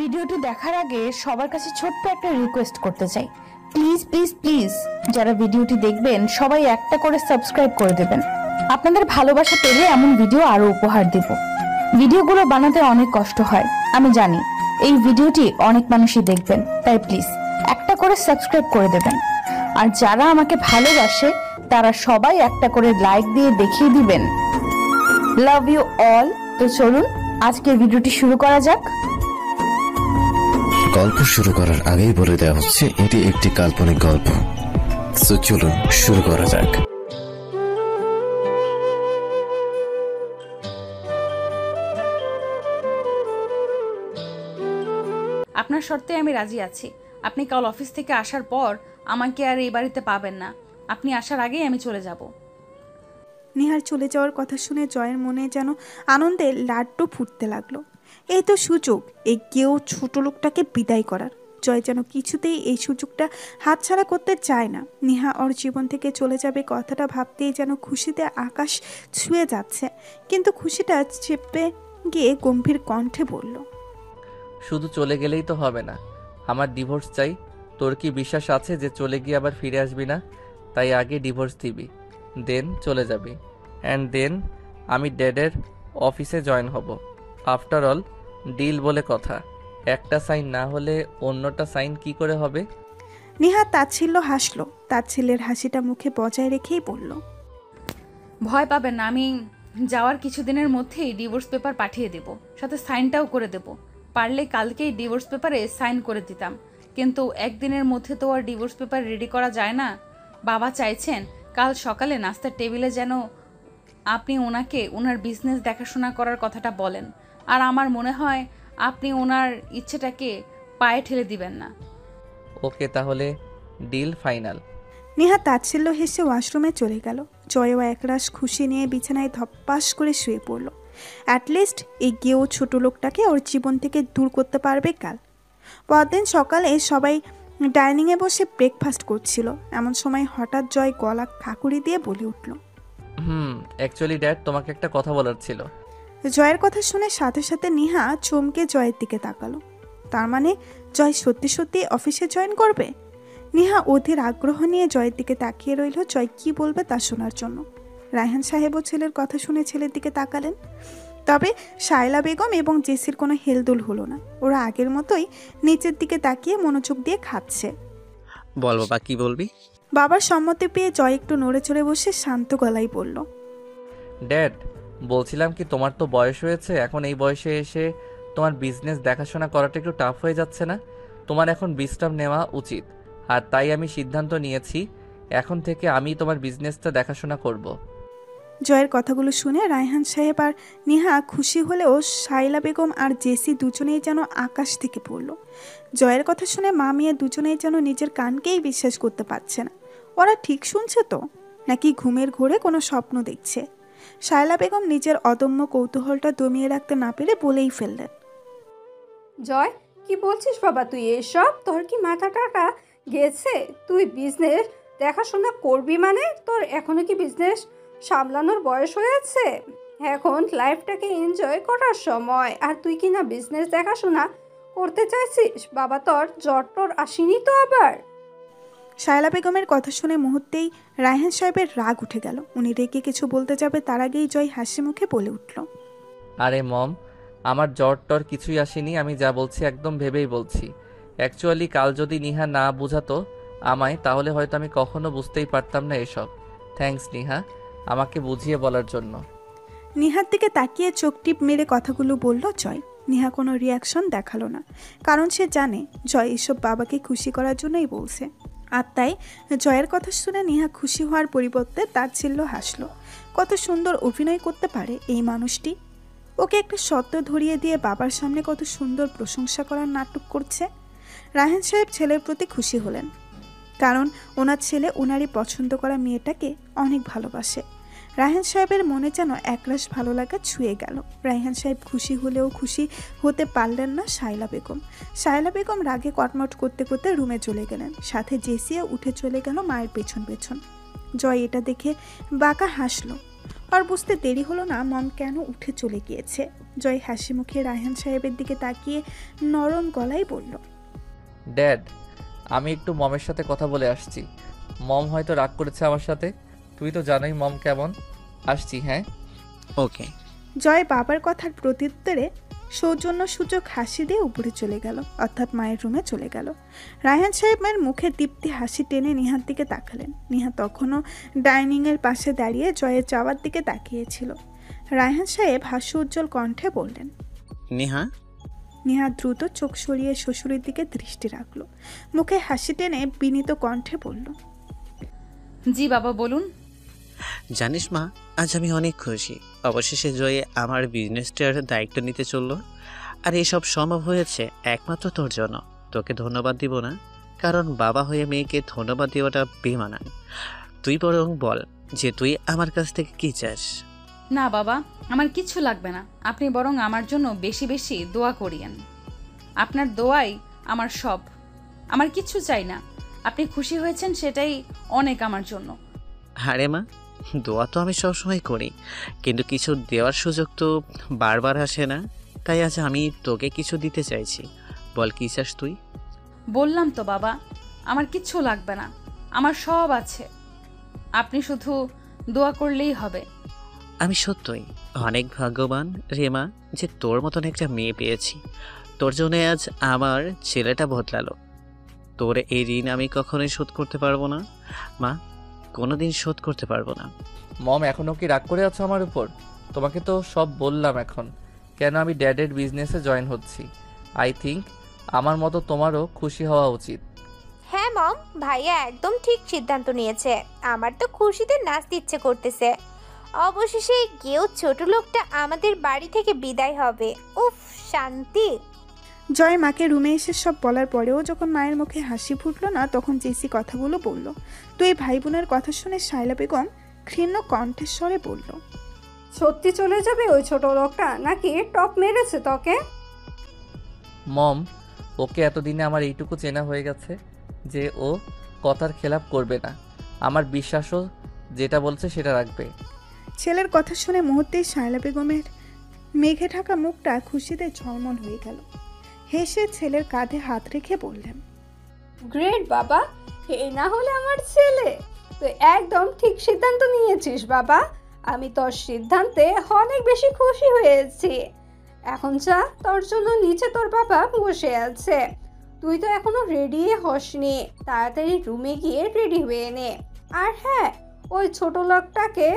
ভিডিওটি দেখার আগে সবার কাছে ছোট্ট একটা রিকোয়েস্ট করতে চাই, প্লিজ প্লিজ প্লিজ যারা ভিডিওটি দেখবেন সবাই একটা করে সাবস্ক্রাইব করে দেবেন। আপনাদের ভালোবাসা পেলে এমন ভিডিও আরো উপহার দেব। ভিডিওগুলো বানাতে অনেক কষ্ট হয়, আমি জানি। এই ভিডিওটি অনেক মানুষই দেখবেন, তাই প্লিজ একটা করে সাবস্ক্রাইব করে দেবেন। আর যারা আমাকে ভালোবাসে তারা সবাই একটা করে লাইক দিয়ে দেখিয়ে দিবেন লাভ ইউ অল। তো চলুন আজকের ভিডিওটি শুরু করা যাক। গল্প শুরু করার আগেই বলে দেওয়া হচ্ছে এটি একটি কাল্পনিক গল্প। তো চলুন শুরু করা যাক। আপনার শর্তে আমি রাজি আছি। আপনি কাল অফিস থেকে আসার পর আমাকে আর এই বাড়িতে পাবেন না। আপনি আসার আগেই আমি চলে যাব। নিহার চলে যাওয়ার কথা শুনে জয়ের মনে যেন আনন্দে লাড্ডু ফুটতে লাগলো। এই তো সুযোগ, এই কেউ ছোট লোকটাকে বিদায় করার। জয় যেন কিছুতেই এই সুযোগটা হাতছাড়া করতে চায় না। নিহা ওর জীবন থেকে চলে যাবে কথাটা ভাবতেই যেন খুশিতে আকাশ ছুঁয়ে যাচ্ছে, কিন্তু খুশিটা চেপে গিয়ে গম্ভীর কণ্ঠে বলল, শুধু চলে গেলেই তো হবে না, আমার ডিভোর্স চাই। তোর কি বিশ্বাস আছে যে চলে গিয়ে আবার ফিরে আসবি না? তাই আগে ডিভোর্স দিবি, দেন চলে যাবি, অ্যান্ড দেন আমি ড্যাডের অফিসে জয়েন হব। আফটার অল ডিল বলে কথা, একটা সাইন না হলে অন্যটা সাইন কি করে হবে? নিহা তাচ্ছিল্য হাসলো। তাচ্ছিল্যের হাসিটা মুখে বজায় রেখেই বলল, ভয় পাবেন না, আমি যাওয়ার কিছুদিনের মধ্যেই ডিভোর্স পেপার পাঠিয়ে দেব, সাথে সাইনটাও করে দেব। পারলে কালকেই ডিভোর্স পেপারে সাইন করে দিতাম, কিন্তু একদিনের মধ্যে তো আর ডিভোর্স পেপার রেডি করা যায় না। বাবা চাইছেন কাল সকালে নাস্তার টেবিলে যেন আপনি ওনাকে ওনার বিজনেস দেখাশোনা করার কথাটা বলেন। আর আমার মনে হয় আপনি ওনার ইচ্ছেটাকে পায়ে ঠেলে দিবেন না। ওকে, তাহলে ডিল ফাইনাল। নিহা তাচ্ছিল্য হেসে ওয়াশরুমে চলে গেল। জয়ও একরাশ খুশি নিয়ে বিছানায় ধপ্পাস করে শুয়ে পড়ল। অ্যাটলিস্ট এই গেও ছোট লোকটাকে ওর জীবন থেকে দূর করতে পারবে কাল। পরদিন সকালে সবাই ডাইনিংয়ে বসে ব্রেকফাস্ট করছিল। এমন সময় হঠাৎ জয় গলা খাকুড়ি দিয়ে বলে উঠল, অ্যাকচুয়ালি ড্যাড, তোমাকে একটা কথা বলার ছিল। জয়ের কথা শুনে সাথে সাথে নিহা চমকে জয়ের দিকে তাকালো। তার মানে জয় সত্যি সত্যি অফিসে জয়েন করবে? নিহা অধীর আগ্রহ নিয়ে জয়ের দিকে তাকিয়ে রইল জয় কি বলবে তা শোনার জন্য। রায়হান সাহেবও ছেলের কথা শুনে ছেলের দিকে তাকালেন। তবে শায়লা বেগম এবং জেসির কোনো হেলদোল হলো না। ওরা আগের মতোই নিচের দিকে তাকিয়ে মনোযোগ দিয়ে খাচ্ছে। বল বাবা, কি বলবি? বাবার সম্মতি পেয়ে জয় একটু নড়ে চড়ে বসে শান্ত গলায় বলল, ড্যাড, বলছিলাম কি, তোমার তো বয়স হয়েছে, এখন এই বয়সে এসে তোমার বিজনেস দেখাশোনা করাটা একটু টাফ হয়ে যাচ্ছে না? তোমার এখন বিশ্রাম নেওয়া উচিত। আর তাই আমি সিদ্ধান্ত নিয়েছি, এখন থেকে আমি তোমার বিজনেসটা দেখাশোনা করব। জয়ের কথাগুলো শুনে রায়হান সাহেব আর নিহা খুশি হলেও শায়লা বেগম আর জেসি দুজনেই যেন আকাশ থেকে পড়ল। জয়ের কথা শুনে মা মেয়ে দুজনেই যেন নিজের কানকেই বিশ্বাস করতে পারছে না। ওরা ঠিক শুনছে তো, নাকি ঘুমের ঘোরে কোনো স্বপ্ন দেখছে? শায়লা বেগম নিজের অদম্য কৌতূহলটা দমিয়ে রাখতে না পেরে বলেই ফেললেন, জয়, কি বলছিস বাবা তুই এসব? তোর কি মাথাটা গেছে? তুই বিজনেস দেখাশোনা করবি মানে তোর এখনো কি বিজনেস সামলানোর বয়স হয়েছে? এখন লাইফটাকে এনজয় করার সময়, আর তুই কি না বিজনেস দেখাশোনা করতে চাইছিস? বাবা, তোর জ্বর আসেনি তো আবার? শায়লা বেগমের কথা শুনে মুহূর্তেই রায়হান সাহেবের রাগ উঠে গেল। উনি রেগে কিছু বলতে যাবে তার আগেই জয় হাসি মুখে বলে উঠল, আরে মম, আমার জ্বর টর কিছুই আসেনি। আমি যা বলছি একদম ভেবেই বলছি। অ্যাকচুয়ালি কাল যদি নিহা না বুঝাতো আমায়, তাহলে হয়তো আমি কখনো বুঝতেই পারতাম না এসব। থ্যাঙ্কস নিহা, আমাকে বুঝিয়ে বলার জন্য। নিহার দিকে তাকিয়ে চোখ টিপ মেরে কথাগুলো বলল জয়। নিহা কোনো রিয়াকশন দেখালো না, কারণ সে জানে জয় এসব বাবাকে খুশি করার জন্যই বলছে। আর তাই জয়ের কথা শুনে নিহা খুশি হওয়ার পরিবর্তে তাচ্ছিল্য হাসলো। কত সুন্দর অভিনয় করতে পারে এই মানুষটি। ওকে একটা সত্য ধরিয়ে দিয়ে বাবার সামনে কত সুন্দর প্রশংসা করার নাটক করছে। রায়হান সাহেব ছেলের প্রতি খুশি হলেন, কারণ ওনার ছেলে ওনারই পছন্দ করা মেয়েটাকে অনেক ভালোবাসে। রায়হান সাহেবের মনে যেন একরাশ ভালো লাগা ছুঁয়ে গেল। রায়হান সাহেব খুশি হলেও খুশি হতে পারলেন না শায়লা বেগম। শায়লা বেগম রাগে কটমট করতে করতে রুমে চলে গেলেন, সাথে জেসিয়া উঠে চলে গেল মায়ের পেছন পেছন। জয় এটা দেখে বাঁকা হাসলো। আর বুঝতে দেরি হলো না মম কেন উঠে চলে গিয়েছে। জয় হাসি মুখে রায়হান সাহেবের দিকে তাকিয়ে নরম গলায় বলল, ড্যাড, আমি একটু মমের সাথে কথা বলে আসছি। মম হয়তো রাগ করেছে আমার সাথে। তুই তো জানোই মম কেমন। আসছি, হ্যাঁ। ওকে। জয় বাবার কথার প্রত্যুত্তরে সৌজন্যসূচক হাসি দিয়ে উপরে চলে গেল, অর্থাৎ মায়ের রুমে চলে গেল। রায়হান সাহেব মায়ের মুখে তৃপ্তি হাসি টেনে নিহার দিকে তাকালেন। নিহা তখনও ডাইনিংয়ের পাশে দাঁড়িয়ে জয়ের যাওয়ার দিকে তাকিয়েছিল। রায়হান সাহেব হাস্য উজ্জ্বল কণ্ঠে বললেন। নেহা, নিহা দ্রুত চোখ সরিয়ে শ্বশুরের দিকে দৃষ্টি রাখল, মুখে হাসি টেনে বিনীত কণ্ঠে বলল, জি বাবা বলুন। জানিস মা, আজ আমি অনেক খুশি। অবশেষে জয়ে আমার বিজনেসটার দায়িত্ব নিতে চললো। আর এসব সম্ভব হয়েছে একমাত্র তোর জন্য। তোকে ধন্যবাদ দিব না, কারণ বাবা হয়ে মেয়েকে ধন্যবাদ দেওয়াটা বেমানান। তুই বরং বল যে তুই আমার কাছ থেকে কি চাস। না বাবা, আমার কিচ্ছু লাগবে না। আপনি বরং আমার জন্য বেশি বেশি দোয়া করিয়েন। আপনার দোয়াই আমার সব। আমার কিচ্ছু চাই না। আপনি খুশি হয়েছেন সেটাই অনেক আমার জন্য। আরে মা, দোয়া তো আমি সবসময় করি, কিন্তু কিছু দেওয়ার সুযোগ তো বারবার আসে না। তাই আজ আমি তোকে কিছু দিতে চাইছি। বল কি চাস তুই। বললাম তো বাবা, আমার কিচ্ছু লাগবে না। আমার সব আছে। আপনি শুধু দোয়া করলেই হবে। আমি সত্যই অনেক ভাগ্যবান রেমা যে তোর মতন একটা মেয়ে পেয়েছি। তোর জন্য আজ আমার ছেলেটা বদলালো। তোর এই ঋণ আমি কখনোই শোধ করতে পারবো না মা, কোনোদিন শোধ করতে পারবো না। মম এখনও কি রাগ করে আছো আমার উপর? তোমাকে তো সব বললাম এখন কেন আমি ড্যাডের বিজনেসে জয়েন হচ্ছি। আই থিঙ্ক আমার মতো তোমারও খুশি হওয়া উচিত। হ্যাঁ মম, ভাইয়া একদম ঠিক সিদ্ধান্ত নিয়েছে। আমার তো খুশিতে নাচতে ইচ্ছে করতেছে। অবশেষে গেও ছোট লোকটা আমাদের বাড়ি থেকে বিদায় হবে। উফ, শান্তি। জয় মাকে রুমে এসে সব বলার পরেও যখন মায়ের মুখে হাসি ফুটলো না, তখন জেসি কথাগুলো বলল। তো এই ভাই বোনের কথা শুনে শায়লা বেগম ক্ষীণ কণ্ঠস্বরে বলল, সত্যি চলে যাবে ওই ছোট লোকটা, নাকি টপ মেরেছে তোকে? মম, ওকে এতদিনে আমার এইটুকু চেনা হয়ে গেছে যে ও কথার খেলাপ করবে না। আমার বিশ্বাসও যেটা বলছে সেটা রাখবে। ছেলের কথা শুনে মুহূর্তেই শায়লা বেগমের মেঘে ঢাকা মুখটা খুশিতে ঝলমল হয়ে গেল। হেসে ছেলের কাঁধে হাত রেখে বললেন, গ্রেট বাবা, এই না হলে আমার ছেলে। তুই একদম ঠিক সিদ্ধান্ত নিয়েছিস বাবা। আমি তোর সিদ্ধান্তে অনেক বেশি খুশি হয়েছি। এখন যা, তোর জন্য নিচে তোর বাবা বসে আছে। তুই তো এখনো রেডি হসনি। তাড়াতাড়ি রুমে গিয়ে রেডি হয়ে নে। আর হ্যাঁ, ওই ছোট লোকটাকে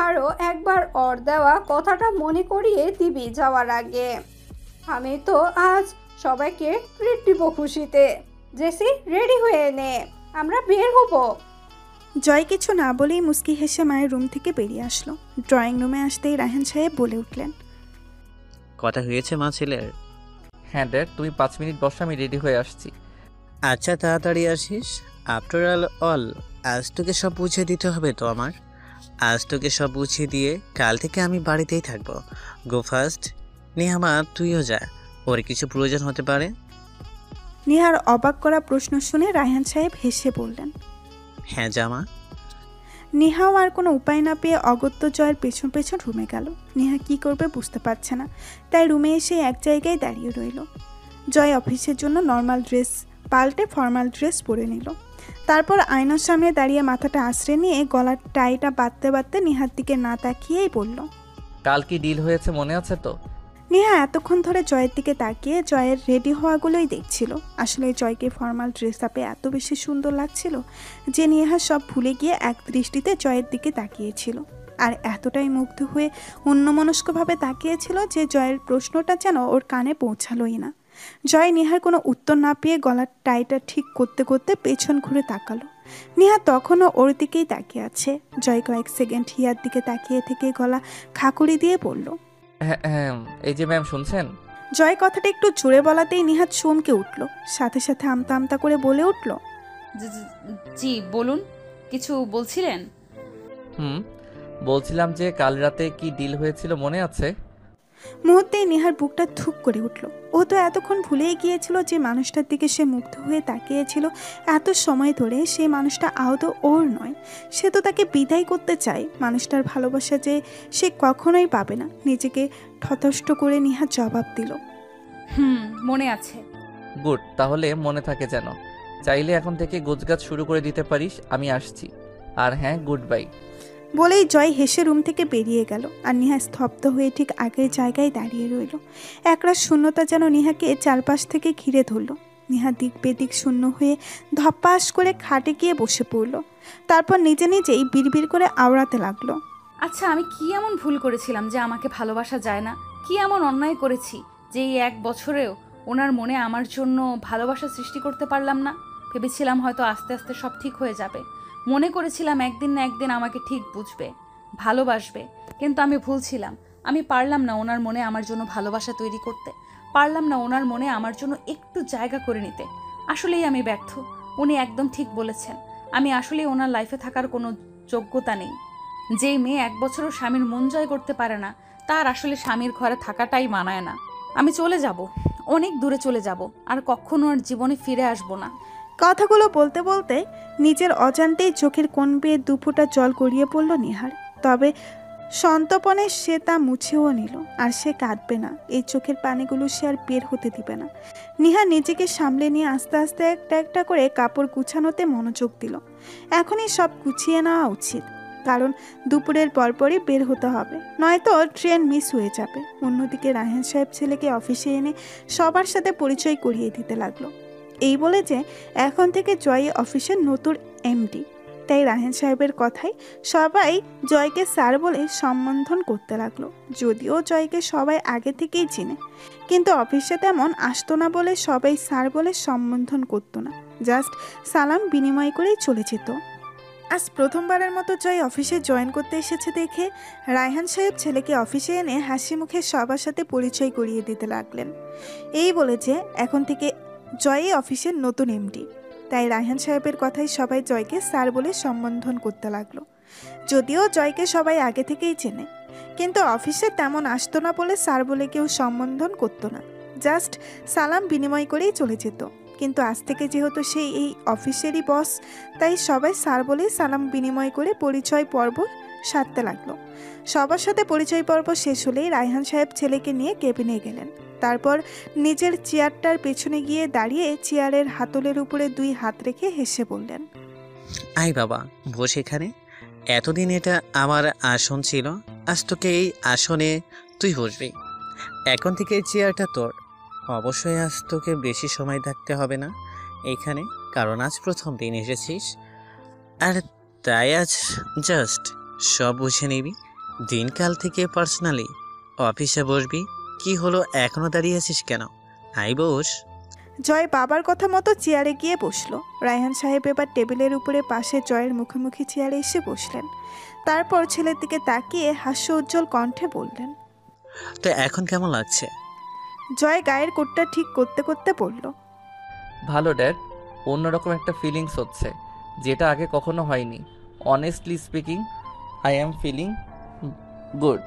আরও একবার ওর দেওয়া কথাটা মনে করিয়ে দিবি যাওয়ার আগে। আমি তো আজ সবাইকে ট্রিট দিব খুশিতে। জেসি, রেডি হয়ে নে, আমরা বের হব। জয় কিছু না বলেই মুস্কি হেসে মায়ের রুম থেকে বেরিয়ে আসলো। ড্রয়িং রুমে আসতেই রায়হান সাহেব বলে উঠলেন, কথা হয়েছে মা ছেলের? হ্যাঁ ড্যাড, তুমি 5 মিনিট বসো, আমি রেডি হয়ে আসছি। আচ্ছা, তাড়াতাড়ি আসিস। আফটার অল আজ তোকে সব বুঝিয়ে দিতে হবে তো আমার। আজ তোকে সব বুঝিয়ে দিয়ে কাল থেকে আমি বাড়িতেই থাকবো। গো ফার্স্ট। নেহামা, তুইও যা, ওর কিছু প্রয়োজন হতে পারে। নিহার অবাক করা প্রশ্ন শুনে রায়হান সাহেব হেসে বললেন, হ্যাঁ জামা। নেহাও আর কোনো উপায় না পেয়ে অগত্য জয়ের পেছন পেছন রুমে গেল। নেহা কি করবে বুঝতে পারছে না, তাই রুমে এসে এক জায়গায় দাঁড়িয়ে রইল। জয় অফিসের জন্য নর্মাল ড্রেস পাল্টে ফর্মাল ড্রেস পরে নিল। তারপর আয়নার সামনে দাঁড়িয়ে মাথাটা আঁচড়ে নিয়ে গলার টাইটা বাঁধতে বাঁধতে নেহার দিকে না তাকিয়েই বলল, কাল কি ডিল হয়েছে মনে আছে তো? নেহা এতক্ষণ ধরে জয়ের দিকে তাকিয়ে জয়ের রেডি হওয়াগুলোই দেখছিল। আসলে জয়কে ফর্মাল ড্রেস আপে এত বেশি সুন্দর লাগছিল যে নেহা সব ভুলে গিয়ে এক দৃষ্টিতে জয়ের দিকে তাকিয়েছিল। আর এতটাই মুগ্ধ হয়ে অন্যমনস্কভাবে তাকিয়েছিল যে জয়ের প্রশ্নটা যেন ওর কানে পৌঁছালোই না। জয় নেহার কোনো উত্তর না পেয়ে গলার টাইটা ঠিক করতে করতে পেছন ঘুরে তাকালো। নেহা তখনও ওর দিকেই তাকিয়ে আছে। জয় কয়েক সেকেন্ড হিয়ার দিকে তাকিয়ে থেকে গলা খাকুড়ি দিয়ে বলল, হ্যাঁ হ্যাঁ, এই যে ম্যাম শুনছেন? জয় কথাটা একটু জোরে বলাতেই নিহাত চমকে উঠল, সাথে সাথে আমতা আমতা করে বলে উঠল, জি বলুন, কিছু বলছিলেন? বলছিলাম যে কাল রাতে কি ডিল হয়েছিল মনে আছে? মুহূর্তেই নেহার বুকটা ধুক করে উঠল। ও তো এতক্ষণ ভুলেই গিয়েছিল যে মানুষটার দিকে সে মুগ্ধ হয়ে তাকিয়েছিল এত সময় ধরে, সেই মানুষটা আদৌ ওর নয়। সে তো তাকে বিদায় করতে চায়। মানুষটার ভালোবাসা যে সে কখনোই পাবে না। নিজেকে ঠতষ্ট করে নেহা জবাব দিল, মনে আছে। গুড, তাহলে মনে থাকে যেন। চাইলে এখন থেকে গোছগাছ শুরু করে দিতে পারিস, আমি আসছি। আর হ্যাঁ, গুড বাই। বলেই জয় হেসে রুম থেকে বেরিয়ে গেল। আর নেহা স্তব্ধ হয়ে ঠিক আগের জায়গায় দাঁড়িয়ে রইল। একরাশ শূন্যতা যেন নেহাকে চারপাশ থেকে ঘিরে ধরল। নেহা দিক বেদিক শূন্য হয়ে ধপাস করে খাটে গিয়ে বসে পড়ল। তারপর নিজে নিজেই বিড়বিড় করে আওড়াতে লাগলো, আচ্ছা, আমি কি এমন ভুল করেছিলাম যে আমাকে ভালোবাসা যায় না? কি এমন অন্যায় করেছি যে এই 1 বছরেও ওনার মনে আমার জন্য ভালোবাসা সৃষ্টি করতে পারলাম না? ভেবেছিলাম হয়তো আস্তে আস্তে সব ঠিক হয়ে যাবে। মনে করেছিলাম একদিন না একদিন আমাকে ঠিক বুঝবে, ভালোবাসবে। কিন্তু আমি ভুল ছিলাম। আমি পারলাম না ওনার মনে আমার জন্য ভালোবাসা তৈরি করতে, পারলাম না ওনার মনে আমার জন্য একটু জায়গা করে নিতে। আসলেই আমি ব্যর্থ। উনি একদম ঠিক বলেছেন, আমি আসলেই ওনার লাইফে থাকার কোনো যোগ্যতা নেই। যেই মেয়ে 1 বছরও স্বামীর মন জয় করতে পারে না, তার আসলে স্বামীর ঘরে থাকাটাই মানায় না। আমি চলে যাব, অনেক দূরে চলে যাব, আর কখনো আর জীবনে ফিরে আসবো না। কথাগুলো বলতে বলতে নিজের অজান্তেই চোখের কোণ বেয়ে দুফোঁটা জল গড়িয়ে পড়ল নেহার। তবে সন্তপনে সে তা মুছেও নিল। আর সে কাঁদবে না। এই চোখের পানিগুলো সে আর বের হতে দিবে না। নেহা নিজেকে সামলে নিয়ে আস্তে আস্তে একটা একটা করে কাপড় গুছানোতে মনোযোগ দিল। এখনই সব গুছিয়ে নেওয়া উচিত, কারণ দুপুরের পরপরই বের হতে হবে, নয়তো ট্রেন মিস হয়ে যাবে। অন্যদিকে রায়হান সাহেব ছেলেকে অফিসে এনে সবার সাথে পরিচয় করিয়ে দিতে লাগলো। এই বলে যে এখন থেকে জয় অফিসের নতুন এমডি। তাই রায়হান সাহেবের কথায় সবাই জয়কে স্যার বলে সম্বোধন করতে লাগলো। যদিও জয়কে সবাই আগে থেকেই চিনে, কিন্তু অফিসে তেমন আসতো না বলে সবাই স্যার বলে সম্বোধন করতো না, জাস্ট সালাম বিনিময় করেই চলে যেত। আজ প্রথমবারের মতো জয় অফিসে জয়েন করতে এসেছে দেখে রায়হান সাহেব ছেলেকে অফিসে এনে হাসি মুখে সবার সাথে পরিচয় করিয়ে দিতে লাগলেন। এই বলে যে এখন থেকে জয়ই অফিসের নতুন এমডি। তাই রায়হান সাহেবের কথাই সবাই জয়কে স্যার বলে সম্বোধন করতে লাগলো। যদিও জয়কে সবাই আগে থেকেই চেনে, কিন্তু অফিসে তেমন আসতো না বলে স্যার বলে কেউ সম্বোধন করতো না, জাস্ট সালাম বিনিময় করেই চলে যেত। কিন্তু আজ থেকে যেহেতু সেই এই অফিসেরই বস, তাই সবাই স্যার বলেই সালাম বিনিময় করে পরিচয় পর্ব সারতে লাগলো। সবার সাথে পরিচয় পর্ব শেষ হলেই রায়হান সাহেব ছেলেকে নিয়ে কেবিনে গেলেন। তারপর নিজের চেয়ারটার পেছনে গিয়ে দাঁড়িয়ে চেয়ারের হাতলের উপরে 2 হাত রেখে হেসে বললেন, আই বাবা, বস এখানে। এতদিন এটা আমার আসন ছিল, আজ তোকে এই আসনে তুই বসবি। এখন থেকে এই চেয়ারটা তোর। অবশ্যই আজ তোকে বেশি সময় থাকতে হবে না এইখানে, কারণ আজ প্রথম দিন এসেছিস। আর তাই আজ জাস্ট সব বুঝে নিবি। দিনকাল থেকে পার্সোনালি অফিসে বসবি। কি হলো, এখনো দাঁড়িয়ে আছিস কেন? আই বস। জয় বাবার কথা মতো চেয়ারে গিয়ে বসলো। রায়হান সাহেব এবার টেবিলের উপরে পাশে জয়ের মুখোমুখি চেয়ারে এসে বসলেন। তারপর ছেলের দিকে তাকিয়ে হাস্য উজ্জ্বল কণ্ঠে বললেন, তো এখন কেমন লাগছে? জয় গায়ের কোটটা ঠিক করতে করতে বলল, ভালো ড্যাড, অন্যরকম একটা ফিলিংস হচ্ছে, যেটা আগে কখনো হয়নি। Honestly speaking, I am feeling good.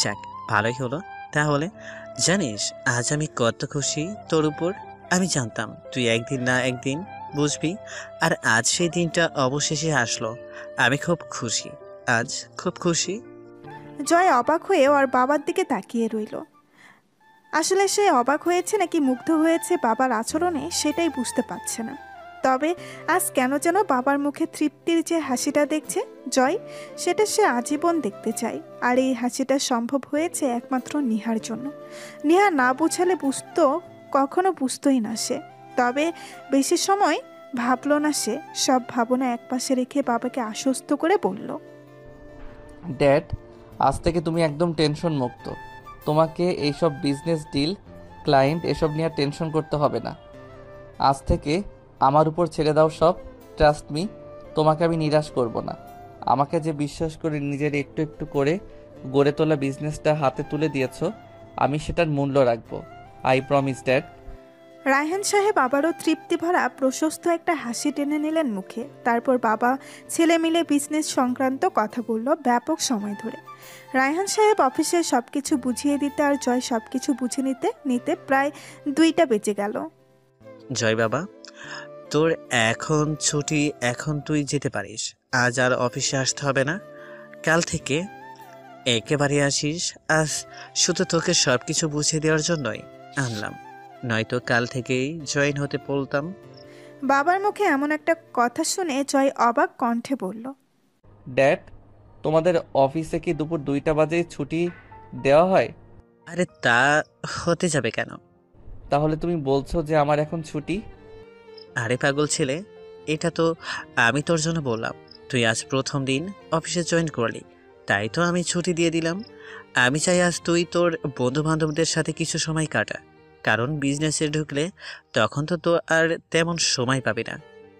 যাক, ভালোই হলো। তাহলে জানিস আজ আমি কত খুশি তোর উপর। আমি জানতাম তুই একদিন না একদিন বুঝবি, আর আজ সেই দিনটা অবশেষে আসলো। আমি খুব খুশি, আজ খুব খুশি। জয় অবাক হয়ে ওর বাবার দিকে তাকিয়ে রইল। আসলে সে অবাক হয়েছে নাকি মুগ্ধ হয়েছে বাবার আচরণে, সেটাই বুঝতে পারছে না। তবে আজ কেন যেন বাবার মুখে তৃপ্তির যে হাসিটা দেখছে জয়, সেটা সে আজীবন দেখতে চায়। আর এই হাসিটা সম্ভব হয়েছে একমাত্র নিহার জন্য। নিহা না বুঝালে কখনো বুঝতোই না সে। তবে বেশি সময় ভাবলো না সে। সব ভাবনা একপাশে রেখে বাবাকে আশ্বস্ত করে বলল, ড্যাড, আজ থেকে তুমি একদম টেনশন মুক্ত। তোমাকে এইসব বিজনেস ডিল, ক্লায়েন্ট এসব নিয়ে টেনশন করতে হবে না। আজ থেকে আমার উপর ছেড়ে দাও সব। ট্রাস্ট মি, তোমাকে আমি নিরাশ করব না। আমাকে যে বিশ্বাস করে নিজের একটু একটু করে গড়ে তোলা বিজনেসটা হাতে তুলে দিয়েছো, আমি সেটার মূল্য রাখবো। I promise dad. রায়হান সাহেব আবারও তৃপ্তি ভরা প্রশস্ত একটা হাসি টেনে নিলেন মুখে। তারপর বাবা ছেলে মিলে বিজনেস সংক্রান্ত কথা বলল ব্যাপক সময় ধরে। রায়হান সাহেব অফিসে সবকিছু বুঝিয়ে দিতে আর জয় সবকিছু বুঝে নিতে নিতে প্রায় 2টা বেজে গেল। জয় বাবা, তোর এখন ছুটি, এখন তুই যেতে পারিস। আজ আর অফিসে আসতে হবে না, কাল থেকে একেবারে আসিস। আজ শুধু তোকে সব কিছু বুঝিয়ে দেওয়ার জন্যই আনলাম, নয়তো কাল থেকেই জয়েন হতে বলতাম। বাবার মুখে এমন একটা কথা শুনে জয় অবাক কণ্ঠে বলল, ড্যাড, তোমাদের অফিসে কি দুপুর 2টা বাজে ছুটি দেওয়া হয়? আরে তা হতে যাবে কেন? তাহলে তুমি বলছো যে আমার এখন ছুটি? আরে পাগল ছেলে, এটা তো আমি তোর জন্য বললাম। তুই আজ প্রথম দিন অফিসে জয়েন করলি, তাই তো আমি ছুটি দিয়ে দিলাম। আমি চাই আজ তুই তোর বন্ধু বান্ধবদের সাথে কিছু সময় কাটা, কারণ বিজনেসে ঢুকলে তখন তো আর তেমন সময় পাবি না।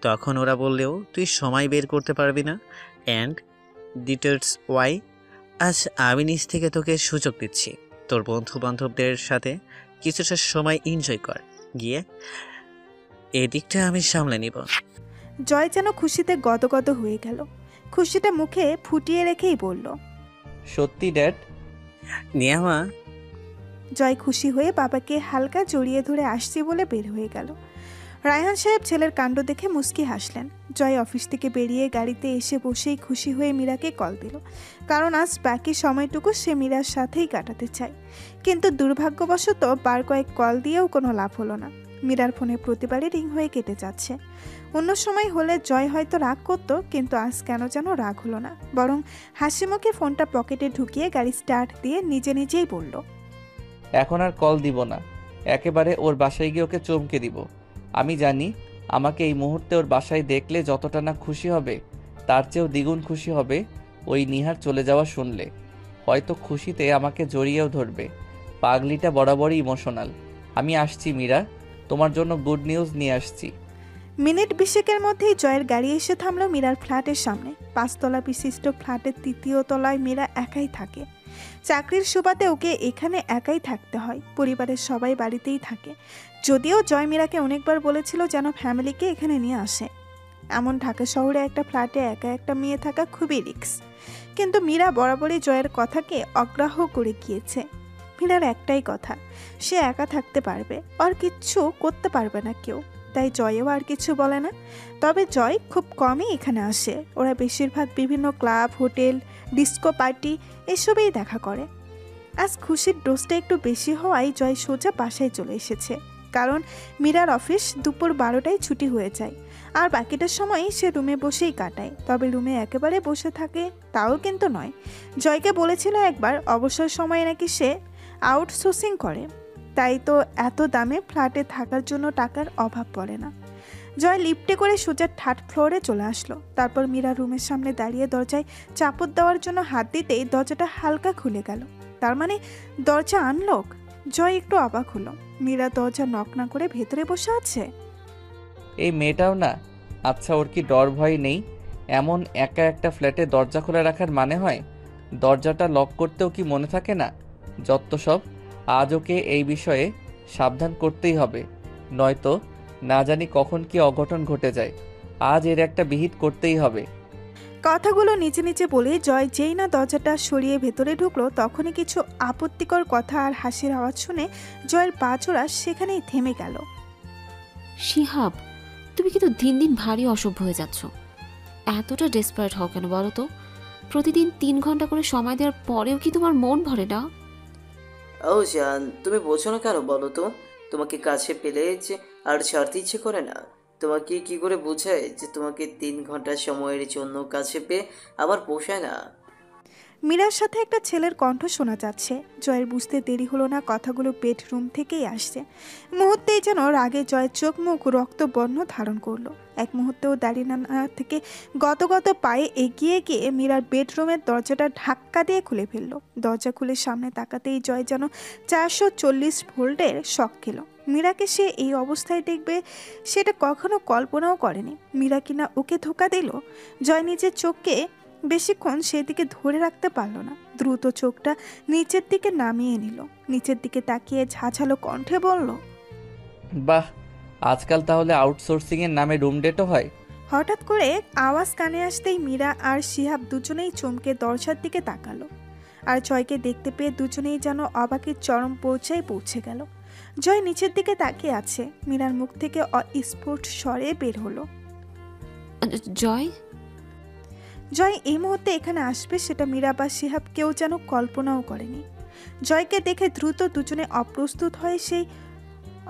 তখন ওরা বললেও তুই সময় বের করতে পারবি না। অ্যান্ড ডিটেলস ওয়াই আজ আমি নিজ থেকে তোকে সুযোগ দিচ্ছি, তোর বন্ধু বান্ধবদের সাথে কিছুটা সময় এনজয় কর গিয়ে, এদিকটা আমি সামলে নিব। জয় যেন খুশিতে গদগদ হয়ে গেল। খুশিটা মুখে ফুটিয়ে রেখেই বলল, সত্যি ড্যাড? নিয়ামা, জয় খুশি হয়ে বাবাকে হালকা জড়িয়ে ধরে আসছি বলে বের হয়ে গেল। রায়হান সাহেব ছেলের কাণ্ড দেখে মুচকি হাসলেন। জয় অফিস থেকে বেরিয়ে গাড়িতে এসে বসেই খুশি হয়ে মীরাকে কল দিল, কারণ আজ বাকি সময়টুকু সে মীরার সাথেই কাটাতে চায়। কিন্তু দুর্ভাগ্যবশত বার কয়েক কল দিয়েও কোনো লাভ হলো না। মীরার ফোনে প্রতিবারই রিং হয়ে কেটে যাচ্ছে। অন্য সময় হলে জয় হয়তো রাগ করতো, কিন্তু আজ কেন যেন রাগ হলো না, বরং হাসি মুখে ফোনটা পকেটে ঢুকিয়ে গাড়ি স্টার্ট দিয়ে নিজে নিজেই বলল, এখন আর কল দিব না, একেবারে ওর বাসায় গিয়ে ওকে চমকে দিব। আমি জানি আমাকে এই মুহূর্তে ওর বাসায় দেখলে যতটা না খুশি হবে, তার চেয়েও দ্বিগুণ খুশি হবে ওই নিহার চলে যাওয়া শুনলে। হয়তো খুশিতে আমাকে জড়িয়েও ধরবে। পাগলিটা বরাবরই ইমোশনাল। আমি আসছি মীরা, তোমার জন্য গুড নিউজ নিয়ে আসছি। মিনিট 20 মধ্যেই জয়ের গাড়ি এসে থামলো মীরার ফ্ল্যাটের সামনে। 5 তলা বিশিষ্ট ফ্ল্যাটের 3য় তলায় মীরা একাই থাকে। চাকরির সুবাদে ওকে এখানে একাই থাকতে হয়। পরিবারের সবাই বাড়িতেই থাকে, যদিও জয় মীরাকে অনেকবার বলেছিল যেন ফ্যামিলিকে এখানে নিয়ে আসে। এমন ঢাকা শহরে একটা ফ্ল্যাটে একা একটা মেয়ে থাকা খুবই রিস্ক, কিন্তু মীরা বরাবরই জয়ের কথাকে অগ্রাহ্য করে গিয়েছে। মীরার একটাই কথা, সে একা থাকতে পারবে, আর কিচ্ছু করতে পারবে না কেউ। তাই জয়ও আর কিছু বলে না। তবে জয় খুব কমই এখানে আসে। ওরা বেশিরভাগ বিভিন্ন ক্লাব, হোটেল, ডিস্কো পার্টি এসবেই দেখা করে। আজ খুশির ডোজটা একটু বেশি হওয়ায় জয় সোজা বাসায় চলে এসেছে, কারণ মীরার অফিস দুপুর 12টায় ছুটি হয়ে যায়, আর বাকিটা সময় সে রুমে বসেই কাটায়। তবে রুমে একেবারে বসে থাকে তাও কিন্তু নয়। জয়কে বলেছিল একবার অবসর সময়ে নাকি সে আউটসোর্সিং করে, তাই তো এত দামে ফ্ল্যাটে থাকার জন্য টাকার অভাব পড়ে না। জয় লিফটে করে সোজা 3rd ফ্লোরে চলে আসলো। তারপর মীরা রুমের সামনে দাঁড়িয়ে দরজায় চাপড় দেওয়ার জন্য হাত দিতেই দরজাটা হালকা খুলে গেল। তার মানে দরজা আনলক। জয় একটু অবাক হলো। মীরা দরজা নক না করে ভেতরে বসে আছে। এই মেয়েটাও না? আচ্ছা, ওর কি ডর ভয় নেই? এমন একা একটা ফ্ল্যাটে দরজা খোলা রাখার মানে হয়? দরজাটা লক করতেও কি মনে থাকে না? যত সব। আজ ওকে এই বিষয়ে সাবধান করতেই হবে, নয়তো না জানি কখন কি অঘটন ঘটে যায়। আজ এর একটা বিহিত করতেই হবে। কথাগুলো নিচে নিচে বলে জয় যেই না দরজাটা সরিয়ে ভেতরে ঢুকলো, তখনই কিছু আপত্তিকর কথা আর হাসির আওয়াজ শুনে জয়ের পা চোরা সেখানেই থেমে গেল। শিহাব, তুমি কিন্তু দিন দিন ভারী অসভ্য হয়ে যাচ্ছ। এতটা ডেসপারেট হও কেন বলো তো? প্রতিদিন 3 ঘন্টা করে সময় দেওয়ার পরেও কি তোমার মন ভরে না? ও জান, তুমি বোঝো না কেন বলো তো? তোমাকে কাছে পেলে যে আর ছাড়তে ইচ্ছে করে না। তোমাকে কি করে বোঝায় যে তোমাকে 3 ঘন্টা সময়ের জন্য কাছে পেয়ে আমার পোষায় না? মীরার সাথে একটা ছেলের কণ্ঠ শোনা যাচ্ছে। জয়ের বুঝতে দেরি হলো না, কথাগুলো বেডরুম থেকেই আসছে। মুহূর্তেই যেন রাগে জয়ের চোখ মুখ রক্তবর্ণ ধারণ করলো। এক মুহূর্তেও দাঁড়িয়ে না থেকে গত পায়ে এগিয়ে গিয়ে মীরার বেডরুমের দরজাটা ধাক্কা দিয়ে খুলে ফেললো। দরজা খুলে সামনে তাকাতেই জয় যেন 440 ভোল্টের শক খেলো। মীরাকে সে এই অবস্থায় দেখবে সেটা কখনো কল্পনাও করেনি। মীরা কিনা ওকে ধোঁকা দিল। জয় নিজের চোখকে বেশিক্ষণ সেদিকে ধরে রাখতে পারল না। দ্রুত চোখটা নিচের দিকে নামিয়ে নিল। নিচের দিকে তাকিয়ে ঝাঁঝালো কণ্ঠে বলল, বাহ, আজকাল তাহলে আউটসোর্সিংয়ের নামে রুম ডেটও হয়? হঠাৎ করে আওয়াজ কানে আসতেই মীরা আর শিহাব দুজনেই চমকে দরজার দিকে তাকালো। আর জয়কে দেখতে পেয়ে দুজনেই যেন অবাকের চরম পর্যায়ে পৌঁছে গেল। জয় নিচের দিকে তাকিয়ে আছে। মীরার মুখ থেকে অস্ফুট স্বরে বের হলো, জয়। জয় এই মুহূর্তে এখানে আসবে সেটা মীরা বা শিহাব কেউ যেন কল্পনাও করেনি। জয়কে দেখে দ্রুত দুজনে অপ্রস্তুত হয়ে সেই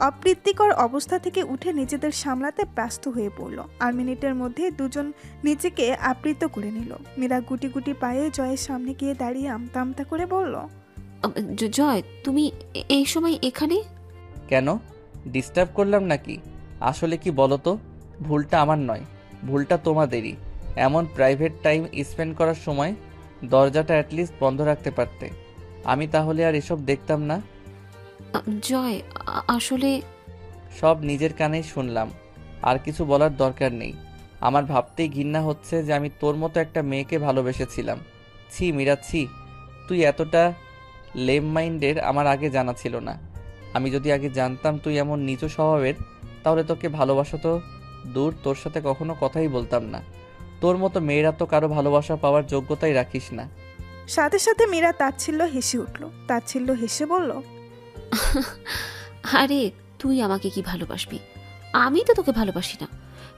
অপ্রীতিকর অবস্থা থেকে উঠে নিজেদের সামলাতে ব্যস্ত হয়ে পড়ল। আর মিনিটের মধ্যে দুজন নিজেকে আবৃত করে নিল। মীরা গুটি গুটি পায়ে জয়ের সামনে গিয়ে দাঁড়িয়ে আমতা আমতা করে বলল, জয়, তুমি এই সময় এখানে? কেন, ডিস্টার্ব করলাম নাকি? আসলে কি বলো তো, ভুলটা আমার নয়, ভুলটা তোমাদেরই। এমন প্রাইভেট টাইম স্পেন্ড করার সময় দরজাটা অ্যাটলিস্ট বন্ধ রাখতে পারতে। আমি তাহলে আর এসব দেখতাম না। জয়, আসলে সব নিজের কানেই শুনলাম, আর কিছু বলার দরকার নেই। আমার ভাবতেই ঘৃণা হচ্ছে যে আমি তোর মতো একটা মেয়েকে ভালোবেসেছিলাম। ছি মীরা, ছি। তুই এতটা লেম মাইন্ডের আমার আগে জানা ছিল না। আমি যদি আগে জানতাম তুই এমন নিচু স্বভাবের, তাহলে তোকে ভালোবাসা তো দূর, তোর সাথে কখনো কথাই বলতাম না। তোর মতো মেয়েরা তো কারো ভালোবাসা পাওয়ার যোগ্যতাই রাখিস না। সাথে সাথে মীরা তাচ্ছিল্য হেসে উঠল। তাচ্ছিল্য হেসে বলল, আরে তুই আমাকে কি ভালোবাসবি? আমি তো তোকে ভালোবাসি না।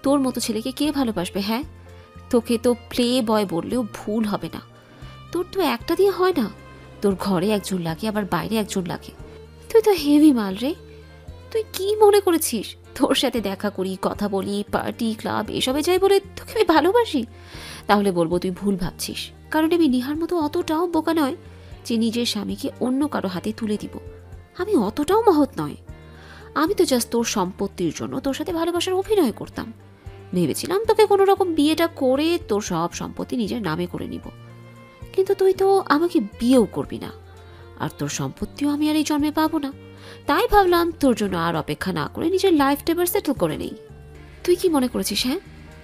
তোর মতো ছেলেকে কে ভালোবাসবে? হ্যাঁ, তোকে তো প্লে বয় বললেও ভুল হবে না। তোর তো একটা দিয়ে হয় না, তোর ঘরে একজন লাগে, আবার বাইরে একজন লাগে। তুই তো হেভি মাল রে। তুই কি মনে করেছিস তোর সাথে দেখা করি, কথা বলি, পার্টি, ক্লাব এসবে যাই বলে তোকে আমি ভালোবাসি? তাহলে বলবো তুই ভুল ভাবছিস। কারণ আমি নিহার মতো অতটাও বোকা নয় যে নিজের স্বামীকে অন্য কারো হাতে তুলে দিব। আমি অতটাও মহৎ নয়। আমি তো জাস্ট তোর সম্পত্তির জন্য তোর সাথে ভালোবাসার অভিনয় করতাম। ভেবেছিলাম তোকে কোনো রকম বিয়েটা করে তোর সব সম্পত্তি নিজের নামে করে নিব। কিন্তু তুই তো আমাকে বিয়েও করবি না, আর তোর সম্পত্তিও আমি আর এই জন্মে পাবো না। তাই ভাবলাম তোর জন্য আর অপেক্ষা না করে নিজের লাইফটা এবার সেটেল করে নেই। তুই কি মনে করেছিস হ্যাঁ,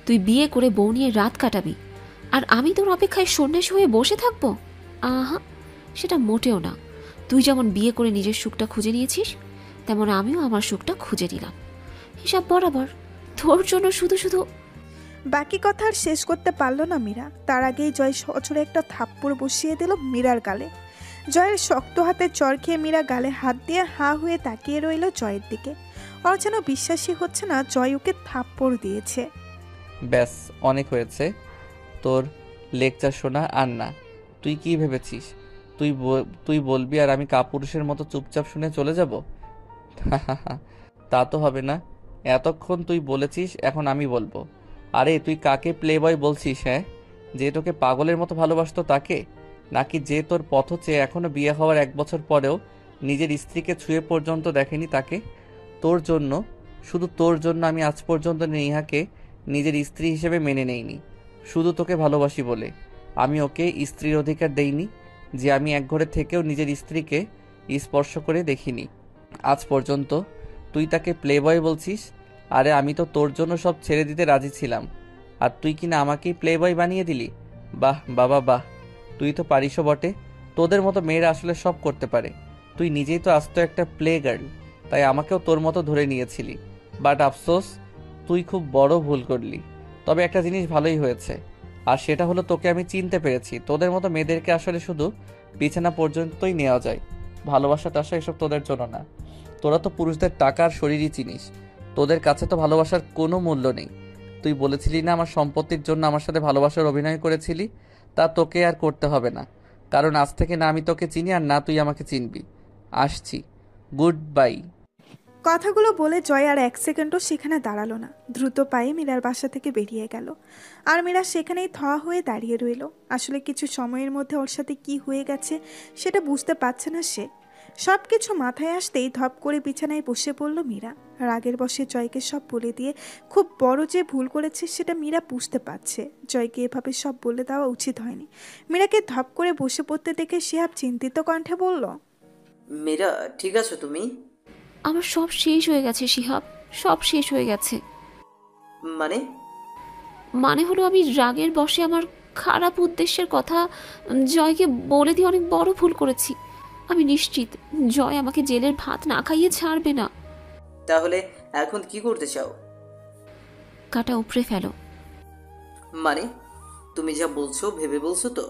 তুই বিয়ে করে বউ নিয়ে রাত কাটাবি আর আমি তোর অপেক্ষায় সন্ন্যাসী হয়ে বসে থাকবো? আহা, সেটা মোটেও না। তুই যেমন বিয়ে করে নিজের সুখটা খুঁজে নিয়েছিস, তেমন আমিও আমার সুখটা খুঁজে নিলাম। হিসাব বরাবর। তোর জন্য শুধু শুধু। বাকি কথা আর শেষ করতে পারল না মীরা। তার আগেই জয় সজোরে একটা থাপ্পড় বসিয়ে দিল মীরার গালে। জয়ের শক্ত হাতে চর খেয়ে মীরা গালে হাত দিয়ে হা হয়ে তাকিয়ে রইল জয়ের দিকে। ওর যেন বিশ্বাসই হচ্ছে না জয় ওকে থাপ্পড় দিয়েছে। ব্যাস, অনেক হয়েছে তোর লেকচার শোনা। আর না, তুই কি ভেবেছিস তুই বলবি আর আমি কাপুরুষের মতো চুপচাপ শুনে চলে যাব? তা তো হবে না। এতক্ষণ তুই বলেছিস, এখন আমি বলবো। আরে তুই কাকে প্লে বয় বলছিস? হ্যাঁ, যে তোকে পাগলের মতো ভালোবাসতো তাকে? নাকি যে তোর পথ চেয়ে এখনো বিয়ে হওয়ার 1 বছর পরেও নিজের স্ত্রীকে ছুঁয়ে পর্যন্ত দেখেনি তাকে? তোর জন্য, শুধু তোর জন্য আমি আজ পর্যন্ত নেহাকে নিজের স্ত্রী হিসেবে মেনে নেইনি। শুধু তোকে ভালোবাসি বলে আমি ওকে স্ত্রীর অধিকার দেইনি যে আমি এক ঘরে থেকেও নিজের স্ত্রীকে স্পর্শ করে দেখিনি আজ পর্যন্ত। তুই তাকে প্লে বয় বলছিস? আরে আমি তো তোর জন্য সব ছেড়ে দিতে রাজি ছিলাম, আর তুই কিনা আমাকেই প্লে বয় বানিয়ে দিলি। বাহ বাবা বাহ, তুই তো পারিসও বটে। তোদের মতো মেয়েরা আসলে সব করতে পারে। তুই নিজেই তো আস্ত একটা প্লে গার্ল, তাই আমাকেও তোর মতো ধরে নিয়েছিলি। বাট আফসোস, তুই খুব বড় ভুল করলি। তবে একটা জিনিস ভালোই হয়েছে, আর সেটা হলো তোকে আমি চিনতে পেরেছি। তোদের মতো মেয়েদেরকে আসলে শুধু বিছানা পর্যন্তই নেওয়া যায়, ভালোবাসা টাসা এসব তোদের জন্য না। তোরা তো পুরুষদের টাকা আর শরীরই চিনিস, তোদের কাছে তো ভালোবাসার কোনো মূল্য নেই। তুই বলেছিলি না আমার সম্পত্তির জন্য আমার সাথে ভালোবাসার অভিনয় করেছিলি? তা তোকে আর করতে হবে না, কারণ আজ থেকে না আমি তোকে চিনি আর না তুই আমাকে চিনবি। আসছি, গুড বাই। কথাগুলো বলে জয় আর 1 সেকেন্ডও সেখানে দাঁড়ালো না। দ্রুত পায়ে মীরার বাসা থেকে বেরিয়ে গেল। আর মীরা সেখানেই থ হয়ে দাঁড়িয়ে রইল। আসলে কিছু সময়ের মধ্যে ওর সাথে কি হয়ে গেছে সেটা বুঝতে পারছে না সে। সব কিছু মাথায় আসতেই ধপ করে বিছানায় বসে পড়ল মীরা। রাগের বশে জয়কে সব বলে দিয়ে খুব বড় যে ভুল করেছে সেটা মীরা বুঝতে পারছে। জয়কে এভাবে সব বলে দেওয়া উচিত হয়নি। মীরাকে ধপ করে বসে পড়তে দেখে শিহাব চিন্তিত কণ্ঠে বলল, মীরা, ঠিক আছো তুমি? আমার সব শেষ হয়ে গেছে শিহাব, সব শেষ হয়ে গেছে। মানে হলো আমি রাগের বশে আমার খারাপ উদ্দেশ্যের কথা জয়কে বলে দিয়ে অনেক বড় ভুল করেছি। আমি নিশ্চিত জয় আমাকে জেলের ভাত না খাইয়ে ছাড়বে না। তাহলে এখন কি করতে চাও? কাটা উপড়ে ফেলো। মানে তুমি যা বলছো ভেবে বলছো তো?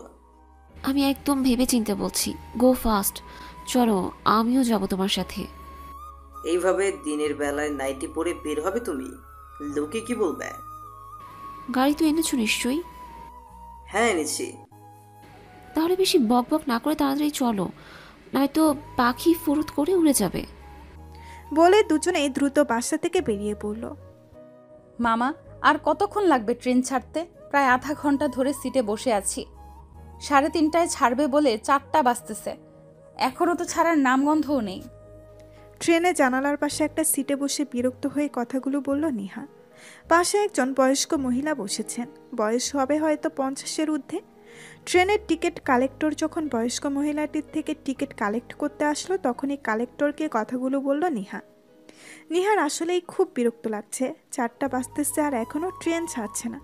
আমি একদম ভেবে চিন্তে বলছি। গো ফাস্ট, চলো আমিও যাব তোমার সাথে। এইভাবে দিনের বেলায় নাইটি পরে বের হবে তুমি? লোকে কি বলবে? গাড়ি তো এনেছো নিশ্চয়ই? হ্যাঁ এনেছি। তাহলে বেশি বক বক না করে তাড়াতাড়ি চলো, নয়তো পাখি ফুরুত করে উড়ে যাবে। বলে দুজনেই দ্রুত বাসা থেকে বেরিয়ে পড়ল। মামা, আর কতক্ষণ লাগবে ট্রেন ছাড়তে? প্রায় আধা ঘন্টা ধরে সিটে বসে আছি। 3:30টায় ছাড়বে বলে 4টা বাজতেছে, এখনও তো ছাড়ার নামগন্ধও নেই। ট্রেনে জানালার পাশে একটা সিটে বসে বিরক্ত হয়ে কথাগুলো বলল নেহা। পাশে একজন বয়স্ক মহিলা বসেছেন, বয়স হবে হয়তো 50-এর ঊর্ধ্বে। ট্রেনের টিকিট কালেক্টর যখন বয়স্ক মহিলাটির থেকে টিকিট কালেক্ট করতে আসলো, তখনই কালেক্টরকে কথাগুলো বলল নেহা। নেহার আসলেই খুব বিরক্ত লাগছে। 4টা বাজতেছে আর এখনও ট্রেন ছাড়ছে না।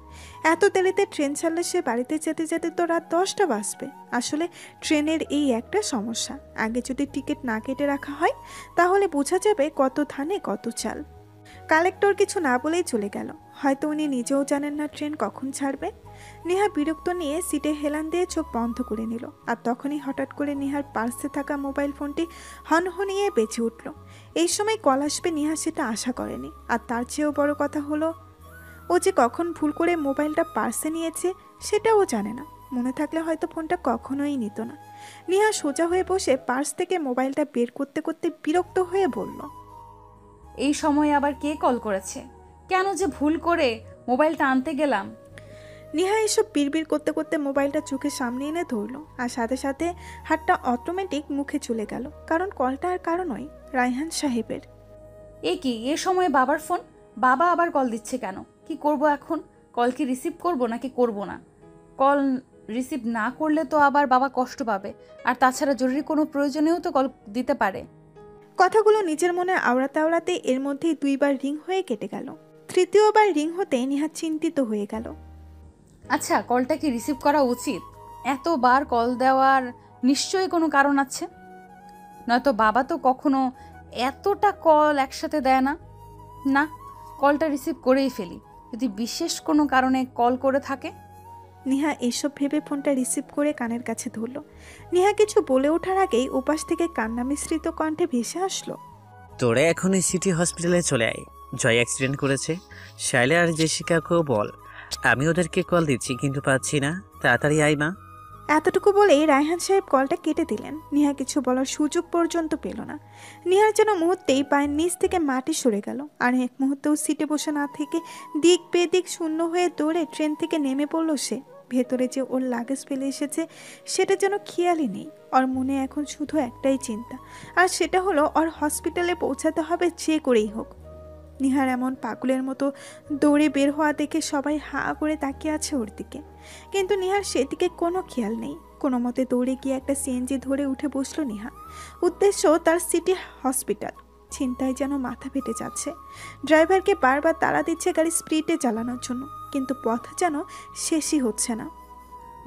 এত দেরিতে ট্রেন ছাড়লে সে বাড়িতে যেতে যেতে তো রাত 10টা বাজবে। আসলে ট্রেনের এই একটা সমস্যা, আগে যদি টিকিট না কেটে রাখা হয় তাহলে বোঝা যাবে কত ধানে কত চাল। কালেক্টর কিছু না বলেই চলে গেল। হয়তো উনি নিজেও জানেন না ট্রেন কখন ছাড়বে। নেহা বিরক্ত নিয়ে সিটে হেলান দিয়ে চোখ বন্ধ করে নিল। আর তখনই হঠাৎ করে নেহার পার্সে থাকা মোবাইল ফোনটি হনহনিয়ে বেঁচে উঠল। এই সময় কল আসবে নেহা সেটা আশা করেনি। আর তার চেয়েও বড় কথা হলো, ও যে কখন ভুল করে মোবাইলটা পার্সে নিয়েছে সেটাও জানে না। মনে থাকলে হয়তো ফোনটা কখনোই নিত না। নেহা সোজা হয়ে বসে পার্স থেকে মোবাইলটা বের করতে করতে বিরক্ত হয়ে বলল, এই সময় আবার কে কল করেছে? কেন যে ভুল করে মোবাইলটা আনতে গেলাম? নেহা এসব বিড়বিড় করতে করতে মোবাইলটা চোখের সামনে এনে ধরলো। আর সাথে সাথে হাতটা অটোমেটিক মুখে চলে গেল, কারণ কলটা আর কারো নয়, রায়হান সাহেবের। এ কি, এ সময় বাবার ফোন? বাবা আবার কল দিচ্ছে কেন? কি করব এখন? কল কি রিসিভ করব নাকি করব না? কল রিসিভ না করলে তো আবার বাবা কষ্ট পাবে। আর তাছাড়া জরুরি কোনো প্রয়োজনেও তো কল দিতে পারে। কথাগুলো নিজের মনে আওড়াতে আওড়াতে এর মধ্যেই 2বার রিং হয়ে কেটে গেল। তৃতীয়বার রিং হতে নেহা চিন্তিত হয়ে গেল। আচ্ছা, কলটা কি রিসিভ করা উচিত? এতবার কল দেওয়ার নিশ্চয়ই কোনো কারণ আছে, নয়তো বাবা তো কখনো এতটা কল একসাথে দেয় না। না, কলটা রিসিভ করেই ফেলি, যদি বিশেষ কোনো কারণে কল করে থাকে। নেহা এসব ভেবে ফোনটা রিসিভ করে কানের কাছে ধরল। নেহা কিছু বলে ওঠার আগেই ওপাশ থেকে কান্না মিশ্রিত কণ্ঠে ভেসে আসলো, তোরা এখন এই সিটি হসপিটালে চলে আয়। জয় অ্যাক্সিডেন্ট করেছে, শাইলা আর জেসিকাকেও বল। আমি ওদেরকে কল দিচ্ছি কিন্তু পাচ্ছি না, তাড়াতাড়ি আয় মা। এতটুকু বলেই রায়হান সাহেব কলটা কেটে দিলেন। নেহা কিছু বলার সুযোগ পর্যন্ত পেল না। নেহার যেন মুহূর্তেই পায়ের নিচ থেকে মাটি সরে গেল। আর এক মুহূর্তেও সিটে বসে না থেকে দিক বেদিক শূন্য হয়ে দৌড়ে ট্রেন থেকে নেমে পড়ল সে। ভেতরে যে ওর লাগেজ ফেলে এসেছে সেটা যেন খেয়ালই নেই। ওর মনে এখন শুধু একটাই চিন্তা, আর সেটা হলো ওর হসপিটালে পৌঁছাতে হবে যে করেই হোক। নিহার এমন পাগলের মতো দৌড়ে বের হওয়া দেখে সবাই হাঁ করে তাকিয়ে আছে ওর দিকে, কিন্তু নিহার সেদিকে কোনো খেয়াল নেই। কোনো মতে দৌড়ে গিয়ে একটা সিএনজি ধরে উঠে বসলো নিহা। উদ্দেশ্য তার সিটি হসপিটাল। চিন্তায় যেন মাথা ফেটে যাচ্ছে। ড্রাইভারকে বারবার তাড়া দিচ্ছে গাড়ি স্পিডে চালানোর জন্য, কিন্তু পথ যেন শেষই হচ্ছে না।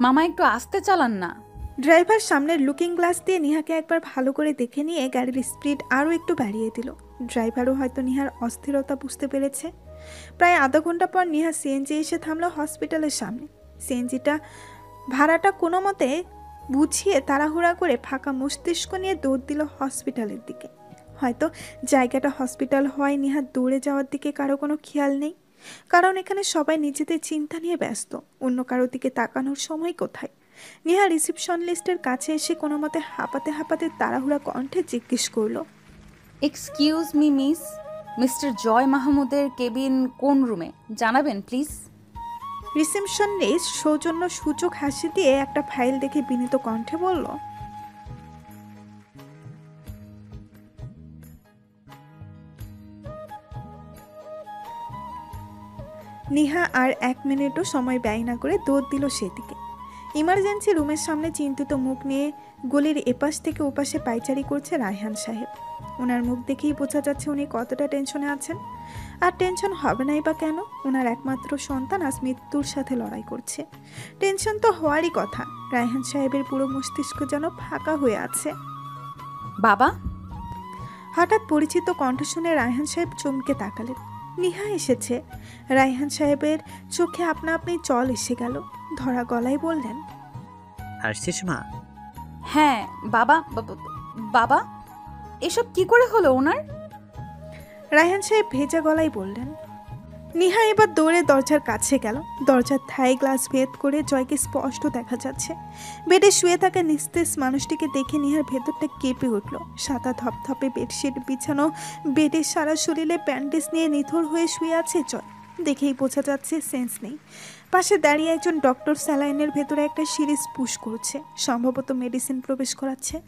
মামা একটু আস্তে চালান না। ড্রাইভার সামনের লুকিং গ্লাস দিয়ে নিহাকে একবার ভালো করে দেখে নিয়ে গাড়ির স্পিড আরও একটু বাড়িয়ে দিল। ড্রাইভারও হয়তো নিহার অস্থিরতা বুঝতে পেরেছে। প্রায় আধা ঘন্টা পর নিহা সিএনজি এসে থামলো হসপিটালের সামনে। সিএনজিটা ভাড়াটা কোনো মতে বুঝিয়ে তাড়াহুড়া করে ফাঁকা মস্তিষ্ক নিয়ে দৌড় দিল হসপিটালের দিকে। হয়তো জায়গাটা হসপিটাল হওয়ায় নিহা দৌড়ে যাওয়ার দিকে কারো কোনো খেয়াল নেই, কারণ এখানে সবাই নিজেদের চিন্তা নিয়ে ব্যস্ত। অন্য কারোর দিকে তাকানোর সময় কোথায়? নেহা রিসেপশন লিস্টের কাছে এসে কোনো মতে হাঁপাতে হাঁপাতে তাড়াহুড়া কণ্ঠে জিজ্ঞেস করলো, এক্সকিউজ মি মিস, মিস্টার জয় মাহমুদের কেবিন কোন রুমে জানাবেন প্লিজ? রিসেপশন লিস্ট সৌজন্য সূচক হাসি দিয়ে একটা ফাইল দেখে বিনীত কণ্ঠে বলল, নিহা আর 1 মিনিটও সময় ব্যয় না করে দৌড় দিল সেদিকে। ইমার্জেন্সি রুমের সামনে চিন্তিত মুখ নিয়ে গলির এপাশ থেকে ওপাশে পায়চারি করছে রায়হান সাহেব। ওনার মুখ দেখেই বোঝা যাচ্ছে উনি কতটা টেনশনে আছেন। আর টেনশন হবে নাই বা কেন? ওনার একমাত্র সন্তান আজ মৃত্যুর সাথে লড়াই করছে। টেনশন তো হওয়ারই কথা। রায়হান সাহেবের পুরো মস্তিষ্ক যেন ফাঁকা হয়ে আছে। বাবা? হঠাৎ পরিচিত কণ্ঠ শুনে রায়হান সাহেব চমকে তাকালেন। নিহা এসেছে। রায়হান সাহেবের চোখে আপনা আপনি জল এসে গেল। ধরা গলায় বললেন, আসছিস মা? হ্যাঁ বাবা। বাবা, এসব কি করে হলো ওনার? রায়হান সাহেব ভেজা গলায় বললেন। নিহা এবার দৌড়ে দরজার কাছে গেল। দরজার থাই গ্লাস ভেদ করে জয়কে স্পষ্ট দেখা যাচ্ছে। বেডে শুয়ে থাকা নিস্তেজ মানুষটিকে দেখে নিহার ভেতরটা কেঁপে উঠল। সাদা ধপধপে বেডশিট বিছানো, বেডের সারা শরীরে ব্যান্ডেজ নিয়ে নিথর হয়ে শুয়ে আছে জয়। দেখেই বোঝা যাচ্ছে সেন্স নেই। পাশে দাঁড়িয়ে একজন ডক্টর স্যালাইনের ভেতরে একটা সিরিজ পুশ করছে, সম্ভবত মেডিসিন প্রবেশ করাচ্ছে।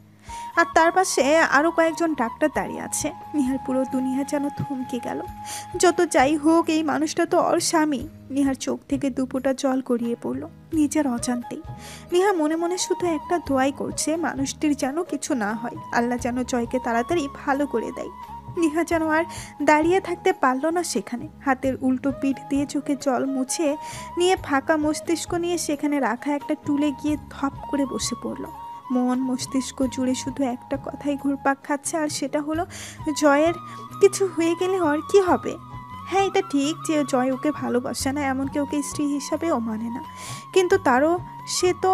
আর তার পাশে আরও কয়েকজন ডাক্তার দাঁড়িয়ে আছে। নিহার পুরো দুনিয়া যেন থমকে গেল। যত যাই হোক, এই মানুষটা তো ওর স্বামী। নিহার চোখ থেকে দুপোটা জল গড়িয়ে পড়ল নিজের অজান্তেই। নিহা মনে মনে শুধু একটা দোয়াই করছে, মানুষটির যেন কিছু না হয়, আল্লাহ যেন জয়কে তাড়াতাড়ি ভালো করে দেয়। নিহা যেন আর দাঁড়িয়ে থাকতে পারল না সেখানে। হাতের উল্টো পিঠ দিয়ে চোখে জল মুছে নিয়ে ফাঁকা মস্তিষ্ক নিয়ে সেখানে রাখা একটা টুলে গিয়ে ধপ করে বসে পড়ল। মন মস্তিষ্ক জুড়ে শুধু একটা কথাই ঘুরপাক খাচ্ছে, আর সেটা হলো জয়ের কিছু হয়ে গেলে ওর কি হবে। হ্যাঁ, এটা ঠিক যে জয় ওকে ভালোবাসে না, এমনকি ওকে স্ত্রী হিসাবেও মানে না, কিন্তু তারও সে তো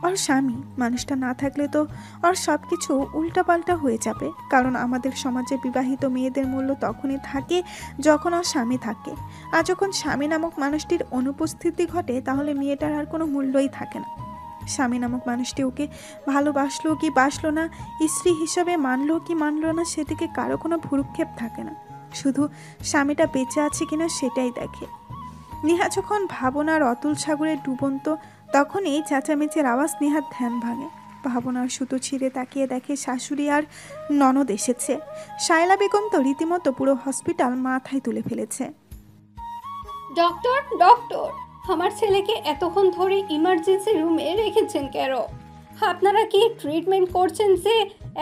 ওর স্বামী। মানুষটা না থাকলে তো ওর সব কিছু উল্টাপাল্টা হয়ে যাবে। কারণ আমাদের সমাজে বিবাহিত মেয়েদের মূল্য তখনই থাকে যখন ওর স্বামী থাকে, আর যখন স্বামী নামক মানুষটির অনুপস্থিতি ঘটে তাহলে মেয়েটার আর কোনো মূল্যই থাকে না। স্বামী নামক মানুষটি ওকে ভালোবাসলো কি বাসলো না, স্ত্রী হিসাবে মানলো কি মানলো না, সেদিকে কারো কোনো ভ্রুক্ষেপ থাকে না। শুধু স্বামীটা বেঁচে আছে কিনা সেটাই দেখে। নিহা যখন ভাবনার অতুল সাগরে ডুবন্ত, তখনই চেঁচামেচির আওয়াজ নিহার ধ্যান ভাঙে। ভাবনার সুতো ছিঁড়ে তাকিয়ে দেখে শাশুড়ি আর ননদ এসেছে। শায়লা বেগম তো রীতিমতো পুরো হসপিটাল মাথায় তুলে ফেলেছে। ডক্টর ডক্টর, আমার ছেলেকে এতক্ষণ ধরে ইমার্জেন্সি রুমে রেখেছেন কেন? আপনারা কি ট্রিটমেন্ট করছেন যে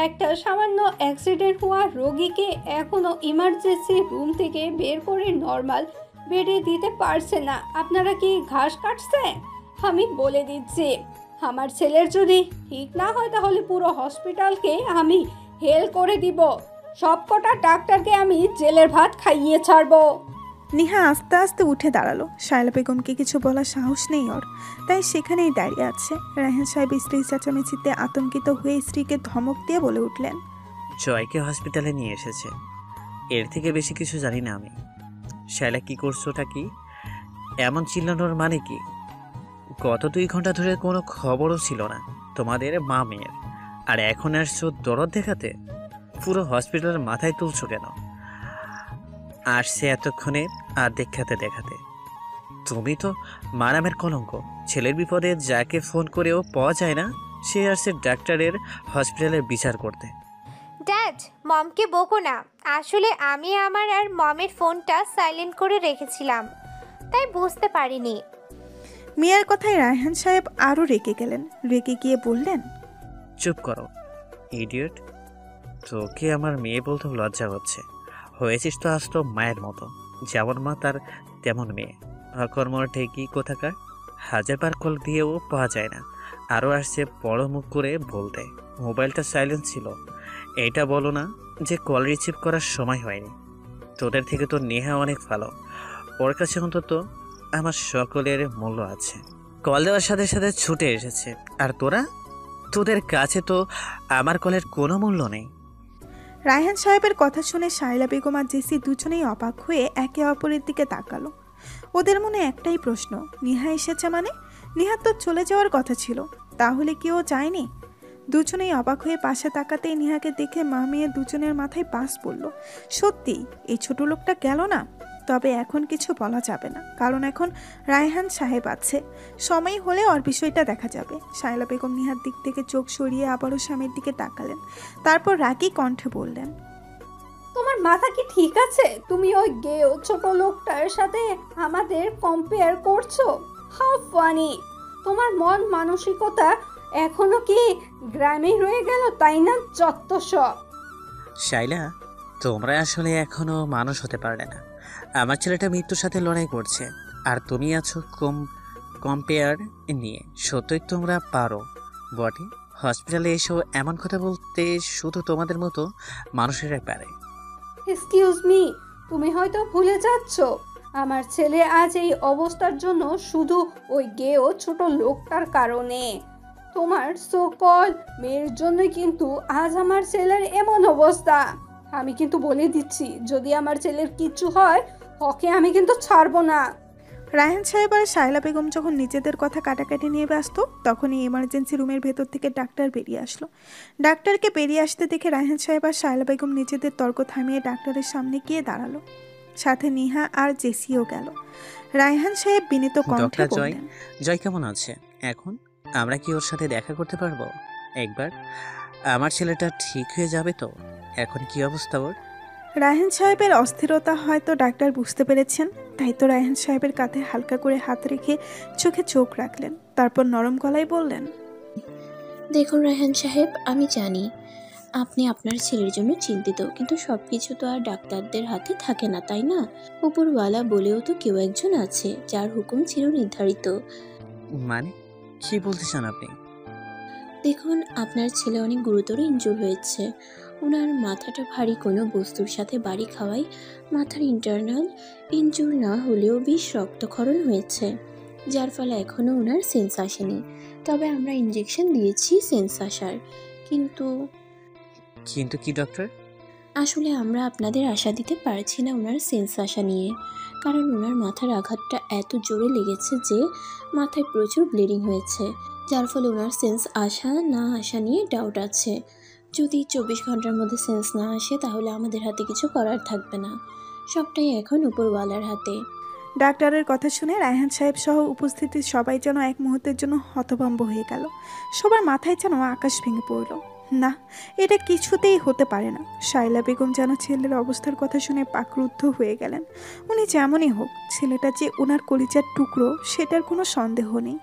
একটা সামান্য অ্যাক্সিডেন্ট হওয়া রোগীকে এখনও ইমার্জেন্সি রুম থেকে বের করে নর্মাল বেডে দিতে পারছে না? আপনারা কি ঘাস কাটছেন? আমি বলে দিচ্ছি, আমার ছেলের যদি ঠিক না হয় তাহলে পুরো হসপিটালকে আমি হেল করে দিব। সবকটা ডাক্তারকে আমি জেলের ভাত খাইয়ে ছাড়বো। নিহা আস্তে আস্তে উঠে দাঁড়ালো। শায়লা বেগমকে কিছু বলার সাহস নেই ওর, তাই সেখানেই দাঁড়িয়ে আছে। রায়হান সাহেব স্ত্রীর চেঁচামেচিতে আতঙ্কিত হয়ে স্ত্রীকে ধমক দিয়ে বলে উঠলেন, জয়কে হসপিটালে নিয়ে এসেছে, এর থেকে বেশি কিছু জানি না আমি। শায়লা, কি করছো? ওটা কি? এমন চিল্লানোর মানে কি? গত 2 ঘন্টা ধরে কোনো খবরও ছিল না তোমাদের মা মেয়ের, আর এখন আসছো দরদ দেখাতে? পুরো হসপিটালের মাথায় তুলছো কেন? আসছে এতক্ষণে আর দেখাতে দেখাতে। তুমি তো মারামের কলঙ্ক। ছেলের বিপদে যাকে ফোন করেও পাওয়া যায় না, সে আসছে ডাক্তারের হসপিটালের বিচার করতে। ড্যাড, মমকে বকো না। আসলে আমি আমার আর মমের ফোনটা সাইলেন্ট করে রেখেছিলাম, তাই বুঝতে পারিনি। মেয়ের কথায় রায়হান সাহেব আরও রেগে গেলেন। রেগে গিয়ে বললেন, চুপ করো ইডিয়েট। তোকে আমার মেয়ে বলতে লজ্জা হচ্ছে। হয়েছিস তো আজ তো মায়ের মতো, যেমন মা তার তেমন মেয়ে। অকর্মর ঠেকি কোথাকার, 1000বার কল দিয়েও পাওয়া যায় না, আরও আসছে বড় মুখ করে বলতে মোবাইলটা সাইলেন্ট ছিল। এইটা বলো না যে কল রিসিভ করার সময় হয়নি। তোদের থেকে তো নেহা অনেক ভালো, ওর কাছে অন্তত আমার সকলের মূল্য আছে। কল দেওয়ার সাথে সাথে ছুটে এসেছে, আর তোদের কাছে তো আমার কলের কোনো মূল্য নেই। রায়হান সাহেবের কথা শুনে শায়লা বেগম আর জেসি দুজনেই অবাক হয়ে একে অপরের দিকে তাকালো। ওদের মনে একটাই প্রশ্ন, নিহা এসেছে মানে? নিহার তো চলে যাওয়ার কথা ছিল, তাহলে কি ও যায়নি? দুজনেই অবাক হয়ে পাশে তাকাতেই নিহাকে দেখে মা মেয়ে দুজনের মাথায় বাস পড়ল। সত্যি এই ছোট লোকটা গেল না? তবে এখন কিছু বলা যাবে না, কারণ এখন রায়হান সাহেব আছে। সময় হলে ওর বিষয়টা দেখা যাবে। শায়লা বেগম নিহার দিক থেকে চোখ সরিয়ে আবারও স্বামীর দিকে তাকালেন। তারপর রাগী কণ্ঠে বললেন, তোমার মাথা কি ঠিক আছে? তুমি ওই গেও ছোট লোকটার সাথে আমাদের কম্পেয়ার করছো? How funny! তোমার মন মানসিকতা এখনো কি গ্রামে রয়ে গেল, তাই না? যত সব। শাইলা, তোমরা আসলে এখনো মানুষ হতে পারলে না। আমার ছেলেটা মৃত্যুর সাথে লড়াই করছে, আর তুমি আছো কম্পেয়ার নিয়ে। সত্যই তোমরা পারো বটে, হসপিটালে এসেও এমন কথা বলতে শুধু তোমাদের মতো মানুষেরাই পারে। এক্সকিউজ মি, তুমি হয়তো ভুলে যাচ্ছ আমার ছেলে আজ এই অবস্থার জন্য শুধু ওই গেও ছোট লোকটার কারণে। তোমার সকল মেয়ের জন্যই কিন্তু আজ আমার ছেলের এমন অবস্থা। আমি কিন্তু বলে দিচ্ছি, যদি আমার ছেলের কিচ্ছু হয় ওকে আমি কিন্তু ছাড়বো না। রায়হান সাহেব আর শায়লা বেগম যখন নিজেদের কথা কাটাকাটি নিয়ে ব্যস্ত, তখনই এমার্জেন্সি রুমের ভেতর থেকে ডাক্তার বেরিয়ে আসলো। ডাক্তারকে বেরিয়ে আসতে দেখে রায়হান সাহেব আর শায়লা বেগম নিজেদের তর্ক থামিয়ে ডাক্তারের সামনে গিয়ে দাঁড়ালো। সাথে নিহা আর জেসিও গেল। রায়হান সাহেব বিনীত কণ্ঠে ডক্টর জয়, বললেন, জয় কেমন আছে এখন? আমরা কি ওর সাথে দেখা করতে পারবো একবার? আমার ছেলেটা ঠিক হয়ে যাবে তো? এখন কি অবস্থা ওর? রায়হান সাহেবের অস্থিরতা হয়তো ডাক্তার বুঝতে পেরেছেন, তাই তো রায়হান সাহেবের কাঁধে হালকা করে হাত রেখে চোখে চোখ রাখলেন। তারপর নরম গলায় বললেন, দেখুন রায়হান সাহেব, আমি জানি আপনি আপনার ছেলের জন্য চিন্তিত, কিন্তু সব কিছু তো আর ডাক্তারদের হাতে থাকে না, তাই না? উপরওয়ালা বলেও তো কেউ একজন আছে যার হুকুম ছিল নির্ধারিত। মানে কি বলতে চান আপনি? দেখুন, আপনার ছেলে অনেক গুরুতর ইনজুর হয়েছে। ওনার মাথাটা ভারী কোনো বস্তুর সাথে বাড়ি খাওয়ায় মাথার ইন্টারনাল ইনজুর না হলেও বেশ রক্তক্ষরণ হয়েছে, যার ফলে এখনও ওনার সেন্স আসেনি। তবে আমরা ইঞ্জেকশন দিয়েছি সেন্স আসার। কিন্তু কিন্তু কি ডক্টর? আসলে আমরা আপনাদের আশা দিতে পারছি না ওনার সেন্স আসা নিয়ে, কারণ ওনার মাথার আঘাতটা এত জোরে লেগেছে যে মাথায় প্রচুর ব্লিডিং হয়েছে, যার ফলে ওনার সেন্স আসা না আসা নিয়ে ডাউট আছে। যদি 24 ঘন্টার মধ্যে সেন্স না আসে তাহলে আমাদের হাতে কিছু করার থাকবে না, সবটাই এখন উপরওয়ালার হাতে। ডাক্তারের কথা শুনে রায়হান সাহেব সহ উপস্থিত সবাই যেন এক মুহূর্তের জন্য হতভম্ব হয়ে গেল। সবার মাথায় যেন আকাশ ভেঙে পড়ল। না, এটা কিছুতেই হতে পারে না। শায়লা বেগম যেন ছেলের অবস্থার কথা শুনে পাকরুদ্ধ হয়ে গেলেন। উনি যেমনই হোক, ছেলেটা যে ওনার কলিজার টুকরো সেটার কোনো সন্দেহ নেই।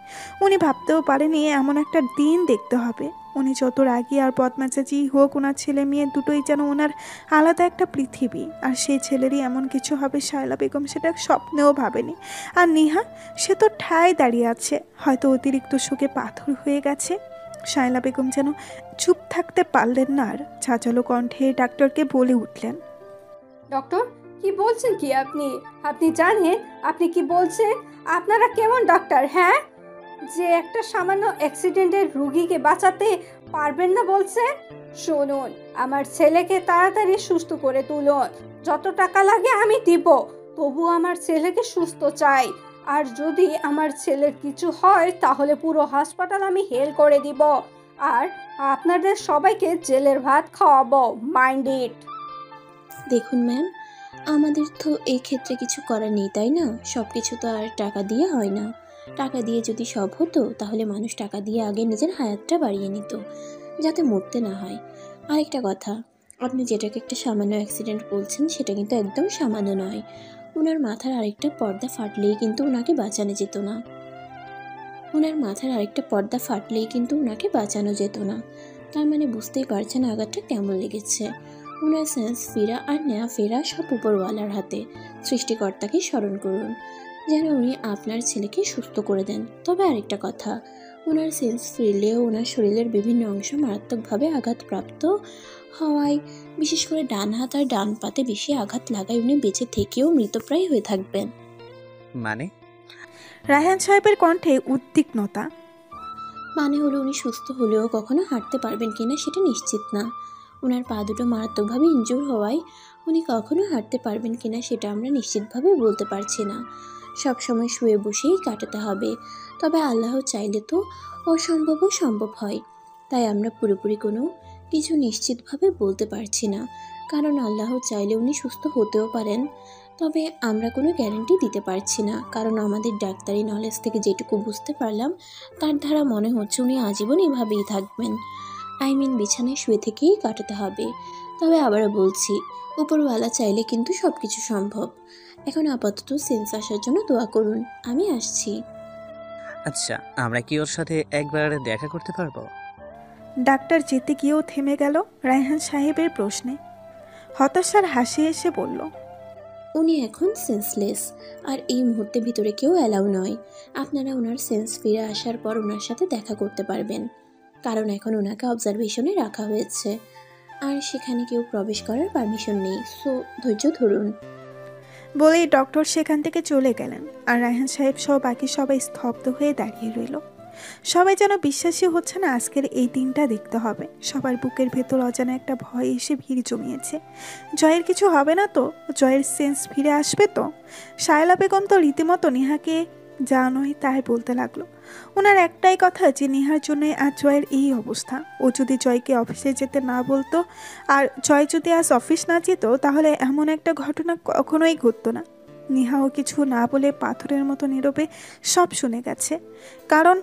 উনি ভাবতেও পারেনি এমন একটা দিন দেখতে হবে। উনি যত রাগী আর বদমেজাজি হোক, ওনার ছেলে মেয়ে দুটোই যেন ওনার আলাদা একটা পৃথিবী। আর সেই ছেলেরই এমন কিছু হবে শায়লা বেগম সেটা স্বপ্নেও ভাবেনি। আর নিহা, সে তো ঠায় দাঁড়িয়ে আছে, হয়তো অতিরিক্ত শোকে পাথর হয়ে গেছে। শায়লা বেগম যেন চুপ থাকতে পারলেন না আর চাচালো কণ্ঠে ডাক্তারকে বলে উঠলেন, ডক্টর, কি বলছেন কি আপনি? আপনি জানেন আপনি কি বলছেন? আপনারা কেমন ডাক্তার, হ্যাঁ? যে একটা সামান্য অ্যাক্সিডেন্টের রুগীকে বাঁচাতে পারবেন না বলছেন? শুনুন, আমার ছেলেকে তাড়াতাড়ি সুস্থ করে তুলুন। যত টাকা লাগে আমি দিব, তবু আমার ছেলেকে সুস্থ চাই। আর যদি আমার ছেলের কিছু হয় তাহলে পুরো হাসপাতাল আমি হেল করে দিব, আর আপনাদের সবাইকে জেলের ভাত খাওয়াবো। Mind it. দেখুন ম্যাম, আমাদের তো এই ক্ষেত্রে কিছু করার নেই, তাই না? সব কিছু তো আর টাকা দিয়ে হয় না। টাকা দিয়ে যদি সব হতো তাহলে মানুষ টাকা দিয়ে আগে নিজের হায়াতটা বাড়িয়ে নিত, যাতে মরতে না হয়। আরেকটা কথা, আপনি যেটাকে একটা সামান্য অ্যাক্সিডেন্ট বলছেন সেটা কিন্তু একদম সামান্য নয়। ওনার মাথার আরেকটা পর্দা ফাটলেই কিন্তু ওনাকে বাঁচানো যেত না। ওনার মাথার আরেকটা পর্দা ফাটলেই কিন্তু ওনাকে বাঁচানো যেত না। তার মানে বুঝতেই পারছেন আঘাতটা কেমন লেগেছে। ওনার সেন্স ফেরা আর নেয়া ফেরা সব উপরওয়ালার হাতে। সৃষ্টিকর্তাকে স্মরণ করুন যেন উনি আপনার ছেলেকে সুস্থ করে দেন। তবে আরেকটা কথা, ওনার সেন্স ফিরলেও ওনার শরীরের বিভিন্ন অংশ মারাত্মকভাবে আঘাতপ্রাপ্ত হওয়ায়, বিশেষ করে ডান হাত আর ডান পাতে বেশি আঘাত লাগায় উনি বেঁচে থেকেও মৃতপ্রায় হয়ে থাকবেন। মানে? রায়হান সাহেবের কণ্ঠে উদ্বিগ্নতা। মানে হলো উনি সুস্থ হলেও কখনো হাঁটতে পারবেন কিনা সেটা নিশ্চিত না। ওনার পা দুটো মারাত্মকভাবে ইনজুর হওয়ায় উনি কখনো হাঁটতে পারবেন কিনা সেটা আমরা নিশ্চিতভাবে বলতে পারছি না। সবসময় শুয়ে বসেই কাটাতে হবে। তবে আল্লাহ চাইলে তো অসম্ভবও সম্ভব হয়, তাই আমরা পুরোপুরি কোনো কিছু নিশ্চিতভাবে বলতে পারছি না। কারণ আল্লাহ চাইলে উনি সুস্থ হতেও পারেন, তবে আমরা কোনো গ্যারান্টি দিতে পারছি না। কারণ আমাদের ডাক্তারি নলেজ থেকে যেটুকু বুঝতে পারলাম তার দ্বারা মনে হচ্ছে উনি আজীবন এভাবেই থাকবেন। বিছানায় শুয়ে থেকেই কাটাতে হবে। তবে আবারও বলছি, উপরওয়ালা চাইলে কিন্তু সব কিছু সম্ভব। এখন আপাতত সেন্স আসার জন্য দোয়া করুন। আমি আসছি। আচ্ছা, আমরা কি ওর সাথে একবার দেখা করতে পারবো? ডাক্তার যেতে গিয়েও থেমে গেল রায়হান সাহেবের প্রশ্নে। হতাশার হাসি এসে বলল, উনি এখন সেন্সলেস, আর এই মুহূর্তে ভিতরে কেউ অ্যালাউ নয়। আপনারা ওনার সেন্স ফিরে আসার পর ওনার সাথে দেখা করতে পারবেন। কারণ এখন ওনাকে অবজারভেশনে রাখা হয়েছে আর সেখানে কেউ প্রবেশ করার পারমিশন নেই। সো ধৈর্য ধরুন। বলেই ডক্টর সেখান থেকে চলে গেলেন আর রায়হান সাহেব সহ বাকি সবাই স্তব্ধ হয়ে দাঁড়িয়ে রইল। সবাই যেন বিশ্বাসই হচ্ছে না আজকের এই দিনটা দেখতে হবে। সবার বুকের ভেতর অজানা একটা ভয় এসে ভিড় জমিয়েছে। জয়ের কিছু হবে না তো? জয়ের সেন্স ফিরে আসবে তো? শায়লা বেগম তো রীতিমতো নেহাকে যা নয় তাই বলতে লাগলো। ওনার একটাই কথা যে নেহার জন্য আজ জয়ের এই অবস্থা। ও যদি জয়কে অফিসে যেতে না বলতো আর জয় যদি আজ অফিস না যেত তাহলে এমন একটা ঘটনা কখনোই ঘটতো না। নেহাও কিছু না বলে পাথরের মতো নীরবে সব শুনে গেছে। কারণ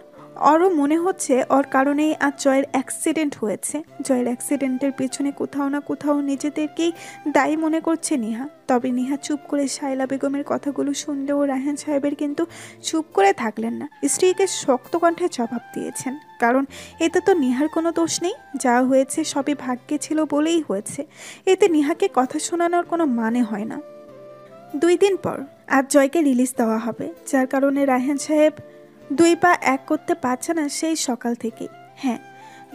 ওরও মনে হচ্ছে ওর কারণেই আজ জয়ের অ্যাক্সিডেন্ট হয়েছে। জয়ের অ্যাক্সিডেন্টের পেছনে কোথাও না কোথাও নিজেদেরকেই দায়ী মনে করছে নেহা। তবে নেহা চুপ করে শায়লা বেগমের কথাগুলো শুনলেও রায়হান সাহেবের কিন্তু চুপ করে থাকলেন না। স্ত্রীকে শক্ত কণ্ঠে জবাব দিয়েছেন, কারণ এতে তো নেহার কোনো দোষ নেই। যা হয়েছে সবই ভাগ্যে ছিল বলেই হয়েছে। এতে নেহাকে কথা শোনানোর কোনো মানে হয় না। 2 দিন পর আজ জয়কে রিলিজ দেওয়া হবে, যার কারণে রায়হান সাহেব 2 পা এক করতে পারছে না সেই সকাল থেকেই। হ্যাঁ,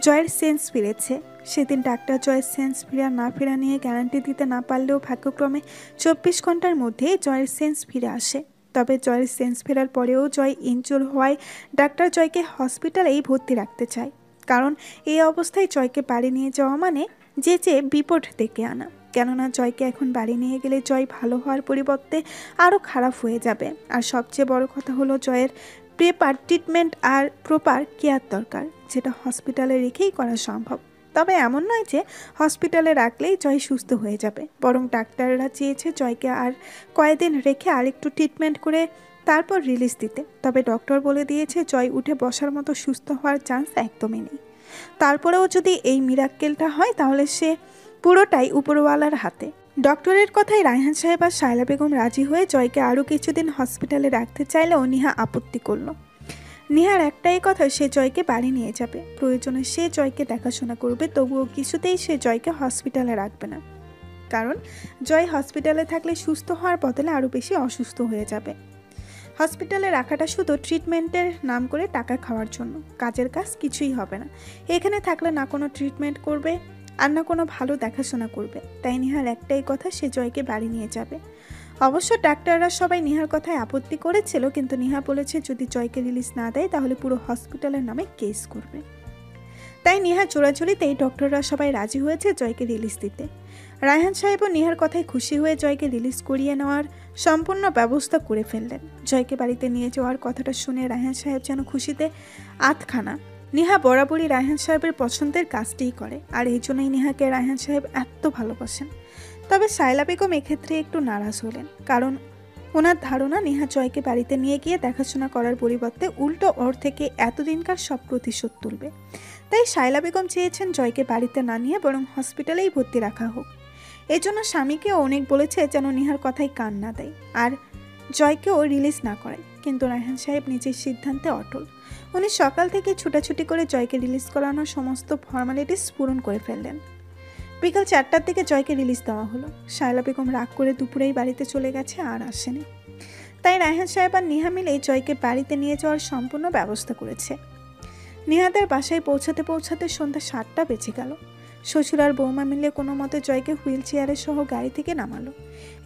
জয়ের সেন্স ফিরেছে। সেদিন ডাক্তার জয়ের সেন্স ফেরা নিয়ে গ্যারান্টি দিতে না পারলেও ভাগ্যক্রমে 24 ঘন্টার মধ্যে জয়ের সেন্স ফিরে আসে। তবে জয়ের সেন্স ফেরার পরেও জয় ইনজুর হওয়ায় ডাক্তার জয়কে হসপিটালেই ভর্তি রাখতে চায়। কারণ এই অবস্থায় জয়কে বাড়ি নিয়ে যাওয়া মানে যে বিপদ ডেকে আনা। কেননা জয়কে এখন বাড়ি নিয়ে গেলে জয় ভালো হওয়ার পরিবর্তে আরও খারাপ হয়ে যাবে। আর সবচেয়ে বড় কথা হলো জয়ের প্রপার ট্রিটমেন্ট আর প্রপার কেয়ার দরকার, যেটা হসপিটালে রেখেই করা সম্ভব। তবে এমন নয় যে হসপিটালে রাখলেই জয় সুস্থ হয়ে যাবে, বরং ডাক্তাররা চেয়েছে জয়কে আর কয়েকদিন রেখে আরেকটু ট্রিটমেন্ট করে তারপর রিলিজ দিতে। তবে ডক্টর বলে দিয়েছে জয় উঠে বসার মতো সুস্থ হওয়ার চান্স একদমই নেই। তারপরেও যদি এই মিরাক্কেলটা হয় তাহলে সে পুরোটাই উপরওয়ালার হাতে। ডক্টরের কথায় রায়হান সাহেব আর শায়লা বেগম রাজি হয়ে জয়কে আরও কিছুদিন হসপিটালে রাখতে চাইলেও নেহা আপত্তি করল। নেহার একটাই কথা, সে জয়কে বাড়ি নিয়ে যাবে, প্রয়োজনে সে জয়কে দেখাশোনা করবে, তবুও কিছুতেই সে জয়কে হসপিটালে রাখবে না। কারণ জয় হসপিটালে থাকলে সুস্থ হওয়ার বদলে আরও বেশি অসুস্থ হয়ে যাবে। হসপিটালে রাখাটা শুধু ট্রিটমেন্টের নাম করে টাকা খাওয়ার জন্য, কাজের কাজ কিছুই হবে না। এখানে থাকলে না কোনো ট্রিটমেন্ট করবে আর না কোনো ভালো দেখাশোনা করবে। তাই নেহার একটাই কথা, সে জয়কে বাড়ি নিয়ে যাবে। অবশ্য ডাক্তাররা সবাই নেহার কথায় আপত্তি করেছিল, কিন্তু নেহা বলেছে যদি জয়কে রিলিজ না দেয় তাহলে পুরো হসপিটালের নামে কেস করবে। তাই নেহার জোরাজুরিতেই ডক্টররা সবাই রাজি হয়েছে জয়কে রিলিজ দিতে। রায়হান সাহেবও নেহার কথায় খুশি হয়ে জয়কে রিলিজ করিয়ে নেওয়ার সম্পূর্ণ ব্যবস্থা করে ফেললেন। জয়কে বাড়িতে নিয়ে যাওয়ার কথাটা শুনে রায়হান সাহেব যেন খুশিতে আধখানা। নেহা বরাবরই রায়হান সাহেবের পছন্দের কাজটিই করে, আর এই জন্যই নেহাকে রায়হান সাহেব এত ভালোবাসেন। তবে শায়লা বেগম এক্ষেত্রে একটু নারাজ হলেন, কারণ ওনার ধারণা নেহা জয়কে বাড়িতে নিয়ে গিয়ে দেখাশোনা করার পরিবর্তে উল্টো ওর থেকে এতদিনকার সব প্রতিশোধ তুলবে। তাই শায়লা বেগম চেয়েছেন জয়কে বাড়িতে না নিয়ে বরং হসপিটালেই ভর্তি রাখা হোক। এজন্য স্বামীকেও অনেক বলেছে যেন নেহার কথায় কান না দেয় আর জয়কেও রিলিজ না করায়। কিন্তু রায়হান সাহেব নিজের সিদ্ধান্তে অটল। উনি সকাল থেকে ছুটাছুটি করে জয়কে রিলিজ করানোর সমস্ত ফর্মালিটিস পূরণ করে ফেললেন। বিকাল 4টার দিকে জয়কে রিলিজ দেওয়া হলো। শায়লা বেগম রাগ করে দুপুরেই বাড়িতে চলে গেছে, আর আসেনি। তাই রায়হান সাহেব আর নেহা মিলেই জয়কে বাড়িতে নিয়ে যাওয়ার সম্পূর্ণ ব্যবস্থা করেছে। নেহাদের বাসায় পৌঁছাতে পৌঁছাতে সন্ধ্যা 7টা বেজে গেল। শ্বশুর আর বৌমা মিলে কোনো মতে জয়কে হুইল চেয়ারে সহ গাড়ি থেকে নামালো।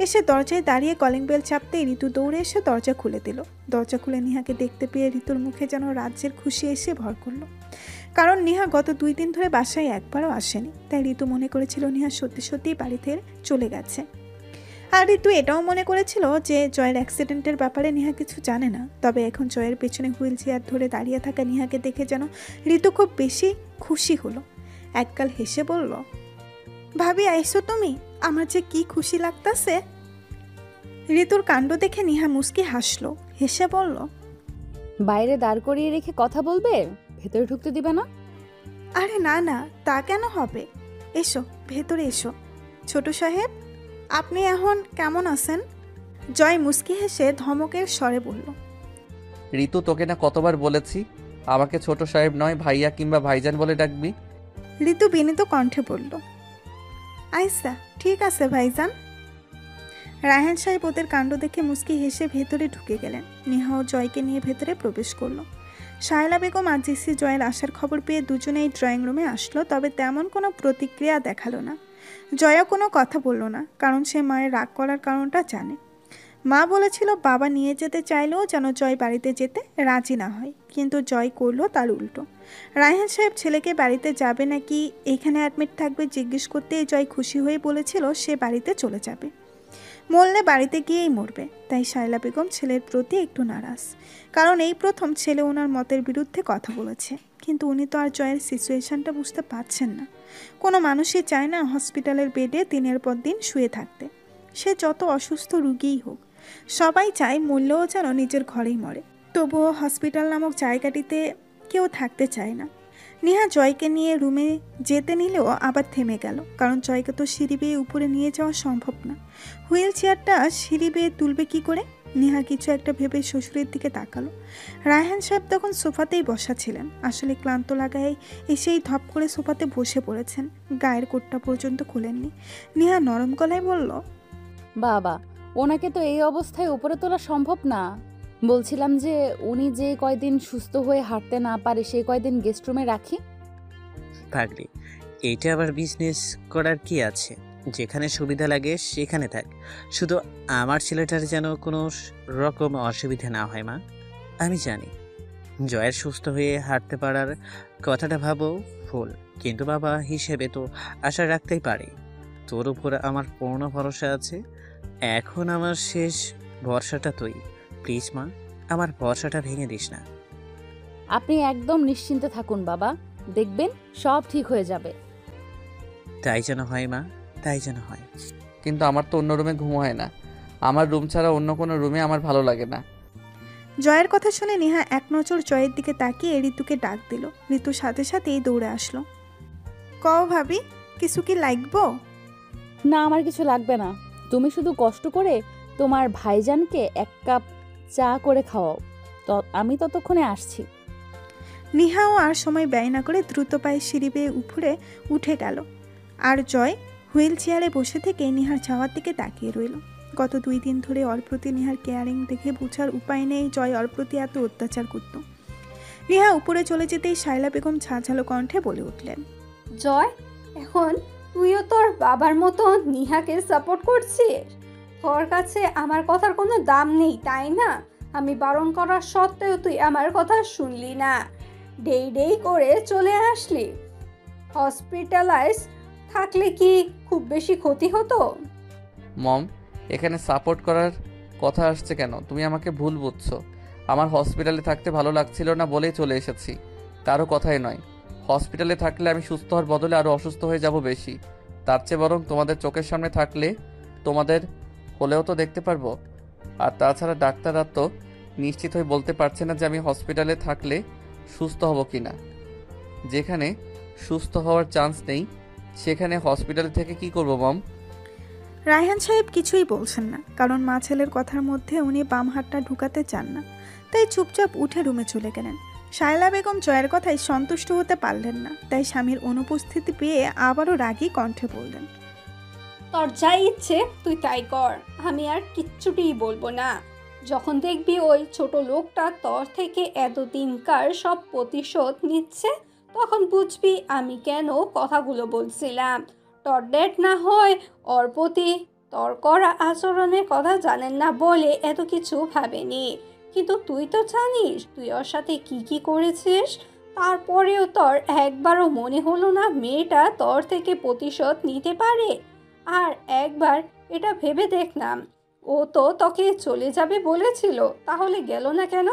এসে দরজায় দাঁড়িয়ে কলিং বেল চাপতেই ঋতু দৌড়ে এসে দরজা খুলে দিল। দরজা খুলে নেহাকে দেখতে পেয়ে ঋতুর মুখে যেন রাজ্যের খুশি এসে ভর করলো। কারণ নেহা গত 2 দিন ধরে বাসায় একবারও আসেনি। তাই ঋতু মনে করেছিল নেহা সত্যি সত্যিই বাড়ি থেকে চলে গেছে। আর ঋতু এটাও মনে করেছিল যে জয়ের অ্যাক্সিডেন্টের ব্যাপারে নেহা কিছু জানে না। তবে এখন জয়ের পেছনে হুইল চেয়ার ধরে দাঁড়িয়ে থাকা নেহাকে দেখে যেন ঋতু খুব বেশি খুশি হলো। একগাল হেসে বলল, ভাবি আইসো তুমি, আমার যে কি খুশি লাগতাছে। ঋতুর কাণ্ড দেখে নেহা মুচকি হাসলো, হেসে বলল, বাইরে দাঁড় করিয়ে রেখে কথা বলবে, ভেতরে ঢুকতে দিবে না? আরে না না, তা কেন হবে, এসো ভেতরে এসো। ছোট সাহেব, আপনি এখন কেমন আছেন? জয় মুচকি হেসে ধমকের স্বরে বলল, ঋতু তোকে না কতবার বলেছি আমাকে ছোট সাহেব নয় ভাইয়া কিংবা ভাইজান বলে ডাকবি। ঋতু বিনীত কণ্ঠে বলল, আইসা ঠিক আছে ভাইজান। রায়হান সাহেব ওদের কাণ্ড দেখে মুচকি হেসে ভেতরে ঢুকে গেলেন। নেহা ও জয়কে নিয়ে ভেতরে প্রবেশ করলো। শায়লা বেগম আর জেসি জয়ের আসার খবর পেয়ে দুজনেই ড্রয়িং রুমে আসলো, তবে তেমন কোনো প্রতিক্রিয়া দেখালো না। জয়া কোনো কথা বলল না, কারণ সে মায়ের রাগ করার কারণটা জানে। মা বলেছিল বাবা নিয়ে যেতে চাইলেও যেন জয় বাড়িতে যেতে রাজি না হয়, কিন্তু জয় করলো তার উল্টো। রায়হান সাহেব ছেলেকে বাড়িতে যাবে নাকি এখানে অ্যাডমিট থাকবে জিজ্ঞেস করতে জয় খুশি হয়ে বলেছিল সে বাড়িতে চলে যাবে, মরলে বাড়িতে গিয়েই মরবে। তাই শায়লা বেগম ছেলের প্রতি একটু নারাজ, কারণ এই প্রথম ছেলে ওনার মতের বিরুদ্ধে কথা বলেছে। কিন্তু উনি তো আর জয়ের সিচুয়েশনটা বুঝতে পারছেন না। কোনো মানুষই চায় না হসপিটালের বেডে দিনের পর দিন শুয়ে থাকতে, সে যত অসুস্থ রুগীই হোক। সবাই চায় মরলেও যেন নিজের ঘরেই মরে, তবুও হসপিটাল নামক জায়গাটিতে কেউ থাকতে চায় না। নেহা জয়কে নিয়ে রুমে যেতে নিলেও আবার থেমে গেল, কারণ জয়কে তো সিঁড়ি বেয়ে উপরে নিয়ে যাওয়া সম্ভব না। হুইল চেয়ারটা সিঁড়ি বেয়ে তুলবে কি করে? নেহা কিছু একটা ভেবে শ্বশুরের দিকে তাকালো। রায়হান সাহেব তখন সোফাতেই বসা ছিলেন, আসলে ক্লান্ত লাগায় এসেই ধপ করে সোফাতে বসে পড়েছেন, গায়ের কোটটা পর্যন্ত খোলেননি। নেহা নরম গলায় বলল, বাবা, ওনাকে তো এই অবস্থায় উপরে তোলা সম্ভব না। বলছিলাম যে উনি যে কয়দিন সুস্থ হয়ে হাঁটতে না পারে সেই কয়দিন গেস্ট রুমে রাখি। পাগলি, এইটা আবার বিজনেস করার কি আছে? যেখানে সুবিধা লাগে সেখানে থাক, শুধু আমার ছেলেটার যেন কোনো রকম অসুবিধা না হয় মা। আমি জানি জয়ের সুস্থ হয়ে হাঁটতে পারার কথাটা ভাবো ভুল, কিন্তু বাবা হিসেবে তো আশা রাখতেই পারি। তোর উপর আমার পূর্ণ ভরসা আছে। এখন আমার শেষ ভরসাটা তুই। প্লিজ মা, আমার ভরসাটা ভেঙে দিস না। আপনি একদম নিশ্চিন্তে থাকুন বাবা, দেখবেন সব ঠিক হয়ে যাবে। তাই যেন হয় মা, তাই যেন হয়। কিন্তু আমার তো অন্য রুমে ঘুম হয় না, আমার রুম ছাড়া অন্য কোনো রুমে আমার ভালো লাগে না। জয়ের কথা শুনে নেহা এক নজর জয়ের দিকে তাকিয়ে ঋতুকে ডাক দিল। ঋতু সাথে সাথেই দৌড়ে আসলো। কও ভাবি, কিছু কি লাগবো? না, আমার কিছু লাগবে না, তুমি শুধু কষ্ট করে তোমার ভাইজানকে এক কাপ চা করে খাওয়াও, আমি ততক্ষণে আসছি। নেহাও আর সময় ব্যয় না করে দ্রুত পায়ে সিঁড়ি বেয়ে উপরে উঠে গেল, আর জয় হুইল চেয়ারে বসে থেকে নেহার যাওয়ার দিকে তাকিয়ে রইল। গত 2 দিন ধরে ওর প্রতি নেহার কেয়ারিং দেখে বোঝার উপায় নেই জয় ওর প্রতি এত অত্যাচার করত। নেহা উপরে চলে যেতেই শায়লা বেগম ঝাঁঝালো কণ্ঠে বলে উঠলেন, জয়, এখন তুইও তোর বাবার মতো নিহাকে সাপোর্ট করছিস? তোর কাছে আমার কথার কোনো দাম নেই, তাই না? আমি বারণ করার সত্ত্বেও তুই আমার কথা শুনলি না, ডেই করে চলে আসলি। হসপিটালাইজ থাকলে কি খুব বেশি ক্ষতি হতো? মম, এখানে সাপোর্ট করার কথা আসছে কেন? তুমি আমাকে ভুল বুঝছো। আমার হসপিটালে থাকতে ভালো লাগছিল না বলেই চলে এসেছি, কারো কথাই নয়। হসপিটালে থাকলে আমি সুস্থ হওয়ার বদলে আরও অসুস্থ হয়ে যাব বেশি। তার চেয়ে বরং তোমাদের চোখের সামনে থাকলে তোমাদের হলেও তো দেখতে পারবো। আর তাছাড়া ডাক্তাররা তো নিশ্চিত হয়ে বলতে পারছে না যে আমি হসপিটালে থাকলে সুস্থ হব কি না। যেখানে সুস্থ হওয়ার চান্স নেই সেখানে হসপিটাল থেকে কি করব মম? রায়হান সাহেব কিছুই বলছেন না, কারণ মা ছেলের কথার মধ্যে উনি বাম হাতটা ঢুকাতে চান না, তাই চুপচাপ উঠে রুমে চলে গেলেন। শায়লা বেগম জয়ের কথায় সন্তুষ্ট হতে পারলেন না, তাই স্বামীর অনুপস্থিতি পেয়ে আবারও রাগী কণ্ঠে বললেন, তোর যা ইচ্ছে তুই তাই কর, আমি আর কিচ্ছুটিই বলবো না। যখন দেখবি ওই ছোট লোকটা তোর থেকে এতদিনকার সব প্রতিশোধ নিচ্ছে, তখন বুঝবি আমি কেন কথাগুলো বলছিলাম। তোর ডেট না হয় ওর প্রতি তোর করা আচরণের কথা জানেন না বলে এত কিছু ভাবেনি, কিন্তু তুই তো জানিস তুই ওর সাথে কি করেছিস। তারপরেও তোর একবারও মনে হলো না মেয়েটা তোর থেকে প্রতিশোধ নিতে পারে? আর একবার এটা ভেবে দেখলাম, ও তো তোকে চলে যাবে বলেছিল, তাহলে গেল না কেন?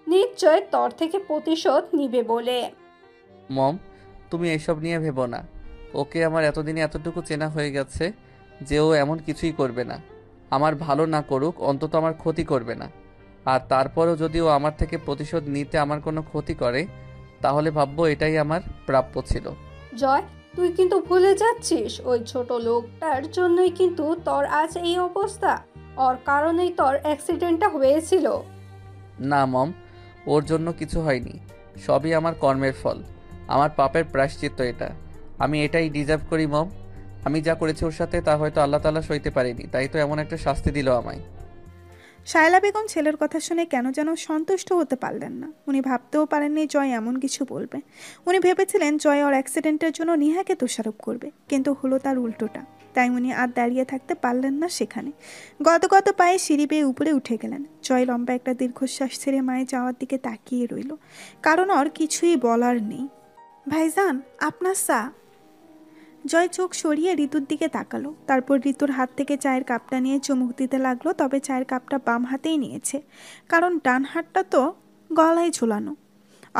নিশ্চয় তোর থেকে প্রতিশোধ নিবে বলে। মম, তুমি এসব নিয়ে ভেবো না। ওকে আমার এতদিনে এতটুকু চেনা হয়ে গেছে যে ও এমন কিছুই করবে না। আমার ভালো না করুক, অন্তত আমার ক্ষতি করবে না। আর তারপরেও যদি ও আমার থেকে প্রতিশোধ নিতে আমার কোনো ক্ষতি করে, তাহলে ভাববো এটাই আমার প্রাপ্য ছিল। জয়, তুই কিন্তু ভুলে যাচ্ছিস ওই ছোট লোকটার জন্যই কিন্তু তোর আজ এই অবস্থা, ওর কারণেই তোর অ্যাক্সিডেন্টটা হয়েছিল। না মম, ওর জন্য কিছু হয়নি, সবই আমার কর্মের ফল, আমার পাপের প্রায়শ্চিত্ত এটা। আমি এটাই ডিজার্ভ করি মম। আমি যা করেছি ওর সাথে তা হয়তো আল্লাহ তাআলা সইতে পারেনি, তাই তো এমন একটা শাস্তি দিল আমায়। শায়লা বেগম ছেলের কথা শুনে কেন যেন সন্তুষ্ট হতে পারলেন না। উনি ভাবতেও পারেননি জয় এমন কিছু বলবে। উনি ভেবেছিলেন জয় ওর অ্যাক্সিডেন্টের জন্য নেহাকে দোষারোপ করবে, কিন্তু হলো তার উল্টোটা। তাই উনি আর দাঁড়িয়ে থাকতে পারলেন না সেখানে। গত পায়ে সিঁড়ি বেয়ে উপরে উঠে গেলেন। জয় লম্বা একটা দীর্ঘশ্বাস ছেড়ে মায়ে যাওয়ার দিকে তাকিয়ে রইল, কারণ ওর কিছুই বলার নেই। ভাইজান, আপনার চা। জয় চোখ সরিয়ে ঋতুর দিকে তাকালো। তারপর ঋতুর হাত থেকে চায়ের কাপটা নিয়ে চুমুক দিতে লাগলো। তবে চায়ের কাপটা বাম হাতেই নিয়েছে, কারণ ডান হাতটা তো গলায় ঝুলানো।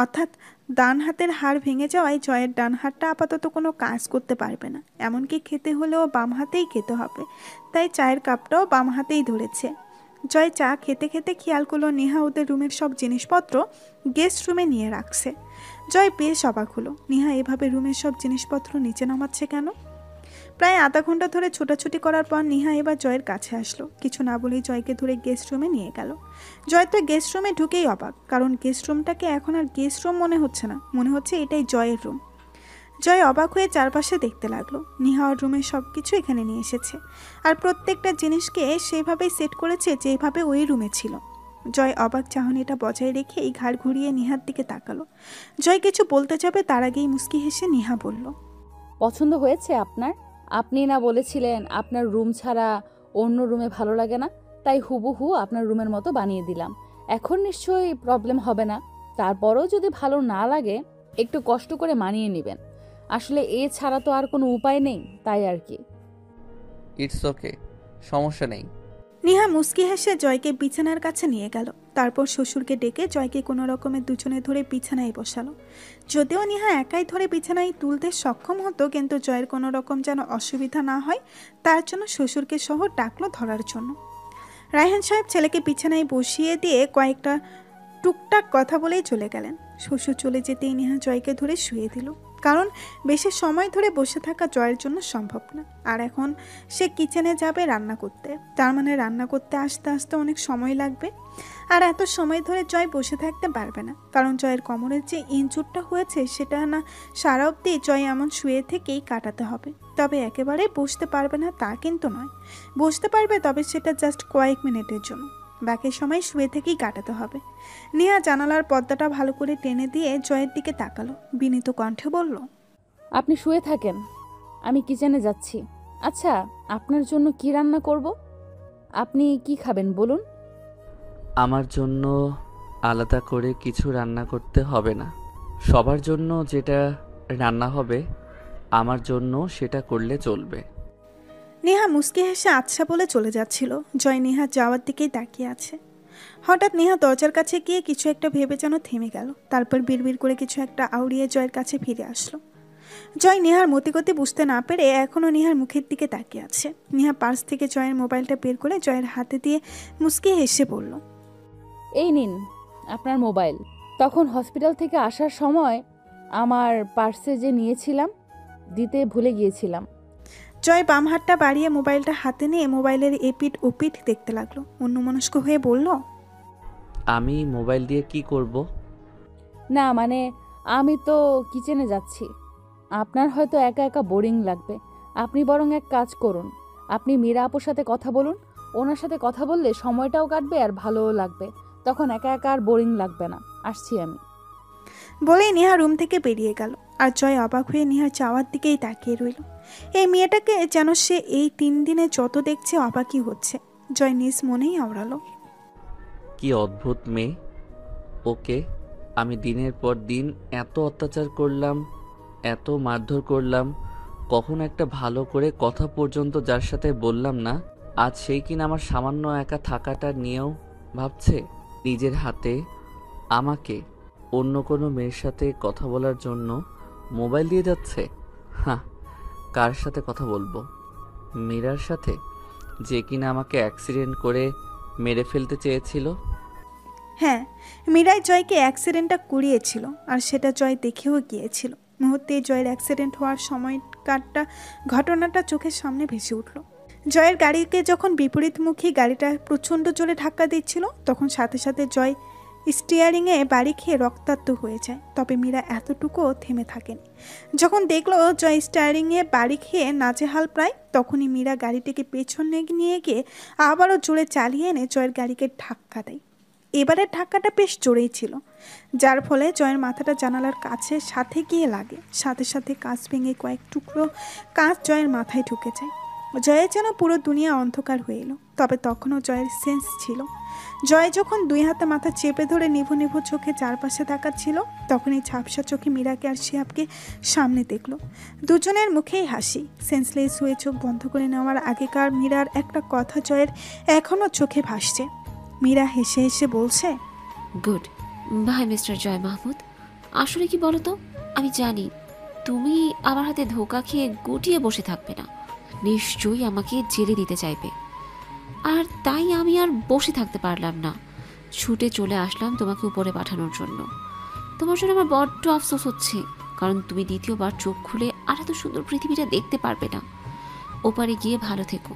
অর্থাৎ ডান হাতের হাড় ভেঙে যাওয়ায় জয়ের ডান হাতটা আপাতত কোনো কাজ করতে পারবে না। এমনকি খেতে হলেও বাম হাতেই খেতে হবে। তাই চায়ের কাপটাও বাম হাতেই ধরেছে। জয় চা খেতে খেতে খেয়াল করলো নেহা ওদের রুমের সব জিনিসপত্র গেস্ট রুমে নিয়ে রাখছে। জয় বেশ অবাক হলো, নেহা এভাবে রুমের সব জিনিসপত্র নিচে নামাচ্ছে কেন? প্রায় আধা ঘন্টা ধরে ছোটাছুটি করার পর নেহা এবার জয়ের কাছে আসলো। কিছু না বলেই জয়কে ধরে গেস্ট রুমে নিয়ে গেল। জয় তো গেস্ট রুমে ঢুকেই অবাক, কারণ গেস্ট রুমটাকে এখন আর গেস্ট রুম মনে হচ্ছে না, মনে হচ্ছে এটাই জয়ের রুম। জয় অবাক হয়ে চারপাশে দেখতে লাগলো। নেহা ওর রুমের সব কিছু এখানে নিয়ে এসেছে, আর প্রত্যেকটা জিনিসকে সেইভাবেই সেট করেছে যেভাবে ওই রুমে ছিল। জয় অবাক চাহনিটা বজায় রেখে এই ঘাড় ঘুরিয়ে নেহার দিকে তাকালো। জয় কিছু বলতে যাবে তার আগেই মুস্কি হেসে নেহা বলল, পছন্দ হয়েছে আপনার? আপনি না বলেছিলেন আপনার রুম ছাড়া অন্য রুমে ভালো লাগে না, তাই হুবহু আপনার রুমের মতো বানিয়ে দিলাম। এখন নিশ্চয়ই প্রবলেম হবে না। তারপরও যদি ভালো না লাগে একটু কষ্ট করে মানিয়ে নেবেন। আসলে এ ছাড়া তো আর কোনো উপায় নেই, তাই আর কি। ইটস ওকে, সমস্যা নেই। নেহা মুস্কি হেসে জয়কে বিছানার কাছে নিয়ে গেল। তারপর শ্বশুরকে ডেকে জয়কে কোনো রকমে দুজনে ধরে বিছানায় বসালো। যদিও নেহা একাই ধরে বিছানায় তুলতে সক্ষম হতো, কিন্তু জয়ের কোনো রকম যেন অসুবিধা না হয় তার জন্য শ্বশুরকে সহ ডাকলো ধরার জন্য। রায়হান সাহেব ছেলেকে বিছানায় বসিয়ে দিয়ে কয়েকটা টুকটাক কথা বলেই চলে গেলেন। শ্বশুর চলে যেতেই নেহা জয়কে ধরে শুয়ে দিল, কারণ বেশি সময় ধরে বসে থাকা জয়ের জন্য সম্ভব না। আর এখন সে কিচেনে যাবে রান্না করতে, তার মানে রান্না করতে আসতে আসতে অনেক সময় লাগবে। আর এত সময় ধরে জয় বসে থাকতে পারবে না, কারণ জয়ের কোমরের যে ইনজুরটা হয়েছে সেটা না সারা অবধি জয় এমন শুয়ে থেকেই কাটাতে হবে। তবে একেবারে বসতে পারবে না তা কিন্তু নয়, বসতে পারবে, তবে সেটা জাস্ট কয়েক মিনিটের জন্য। বাকি সময় শুয়ে থেকেই কাটাতে হবে। নেহা জানালার পর্দাটা ভালো করে টেনে দিয়ে জয়ের দিকে তাকালো, বিনীত কণ্ঠে বলল, আপনি শুয়ে থাকেন, আমি কিচেনে যাচ্ছি। আচ্ছা, আপনার জন্য কি রান্না করব? আপনি কি খাবেন বলুন? আমার জন্য আলাদা করে কিছু রান্না করতে হবে না। সবার জন্য যেটা রান্না হবে আমার জন্য সেটা করলে চলবে। নেহা মুস্কি হেসে আচ্ছা বলে চলে যাচ্ছিল। জয় নেহা যাওয়ার দিকেই তাকিয়ে আছে। হঠাৎ নেহা দরজার কাছে গিয়ে কিছু একটা ভেবে যেন থেমে গেল। তারপর বিড়বিড় করে কিছু একটা আউড়িয়ে জয়ের কাছে ফিরে আসলো। জয় নেহার মতিগতি বুঝতে না পেরে এখনও নেহার মুখের দিকে তাকিয়ে আছে। নেহা পার্স থেকে জয়ের মোবাইলটা বের করে জয়ের হাতে দিয়ে মুস্কি হেসে বলল, এই নিন আপনার মোবাইল। তখন হসপিটাল থেকে আসার সময় আমার পার্সে যে নিয়েছিলাম দিতে ভুলে গিয়েছিলাম। জয় বাম হাতটা বাড়িয়ে মোবাইলটা হাতে নিয়ে মোবাইলের এপিঠ ওপিঠ দেখতে লাগলো। অন্যমনস্ক হয়ে বলল, আমি মোবাইল দিয়ে কি করব? না মানে আমি তো কিচেনে যাচ্ছি। আপনার হয়তো একা একা বোরিং লাগবে। আপনি বরং এক কাজ করুন, আপনি মীরা আপুর সাথে কথা বলুন। ওনার সাথে কথা বললে সময়টাও কাটবে আর ভালোও লাগবে। তখন একা একা আর বোরিং লাগবে না। আসছি আমি। বলেই নেহা রুম থেকে বেরিয়ে গেল। আর জয় অবাক হয়ে নেহার চাওয়ার দিকেই তাকিয়ে রইল। এই মেয়েটাকে যেন সে এই 3 দিনে যত দেখছে অবাকই হচ্ছে। জয় নিজ মনেই আওড়ালো, কি অদ্ভুত মেয়ে। ওকে আমি দিনের পর দিন এত অত্যাচার করলাম, এত মারধর করলাম, কখন একটা ভালো করে কথা পর্যন্ত যার সাথে বললাম না, আজ সেই কিনা আমার সামান্য একা থাকাটা নিয়েও ভাবছে। নিজের হাতে আমাকে অন্য কোনো মেয়ের সাথে কথা বলার জন্য মোবাইল দিয়ে যাচ্ছে। হ্যাঁ, কার সাথে কথা বলবো? মীরার সাথে, যে কিনা আমাকে অ্যাক্সিডেন্ট করে মেরে ফেলতে চেয়েছিল। হ্যাঁ, মীরাই জয়কে অ্যাক্সিডেন্টটা করিয়েছিল, আর সেটা জয় দেখেও গিয়েছিল। মুহূর্তে জয়ের অ্যাক্সিডেন্ট হওয়ার সময়কারটা ঘটনাটা চোখের সামনে ভেসে উঠল। জয়ের গাড়িকে যখন বিপরীতমুখী গাড়িটা প্রচণ্ড জোরে ধাক্কা দিচ্ছিল, তখন সাথে সাথে জয় স্টিয়ারিংয়ে বাড়ি খেয়ে রক্তাক্ত হয়ে যায়। তবে মীরা এতটুকুও থেমে থাকেনি। যখন দেখলো জয় স্টিয়ারিংয়ে বাড়ি খেয়ে নাজেহাল প্রায়, তখনই মীরা গাড়িটিকে পেছনে নিয়ে গিয়ে আবারও জোরে চালিয়ে এনে জয়ের গাড়িকে ধাক্কা দেয়। এবারের ধাক্কাটা বেশ জোরেই ছিল, যার ফলে জয়ের মাথাটা জানালার কাছে সাথে গিয়ে লাগে। সাথে সাথে কাঁচ ভেঙে কয়েক টুকরো কাঁচ জয়ের মাথায় ঢুকে যায়। জয়ের যেন পুরো দুনিয়া অন্ধকার হয়ে এলো। তবে তখনও জয়ের সেন্স ছিল। জয় যখন দুই হাতে মাথা চেপে ধরে নিভু নিভু চোখে চারপাশে তাকাচ্ছিল, তখনই ঝাপসা চোখে মীরাকে আর শিহাবকে সামনে দেখলো। দুজনের মুখেই হাসি। সেন্সলেস হয়ে চোখ বন্ধ করে নেওয়ার আগেকার মীরার একটা কথা জয়ের এখনও চোখে ভাসছে। মীরা হেসে হেসে বলছে, গুড বাই মিস্টার জয় মাহমুদ। আসলে কি বলো তো, আমি জানি তুমি আমার হাতে ধোকা খেয়ে গুটিয়ে বসে থাকবে না, নিশ্চয়ই আমাকে জেলে দিতে চাইবে। আর তাই আমি আর বসে থাকতে পারলাম না, ছুটে চলে আসলাম তোমাকে উপরে পাঠানোর জন্য। তোমার জন্য আমার বড্ড আফসোস হচ্ছে, কারণ তুমি দ্বিতীয়বার চোখ খুলে আর এত সুন্দর পৃথিবীটা দেখতে পারবে না। ওপারে গিয়ে ভালো থেকো,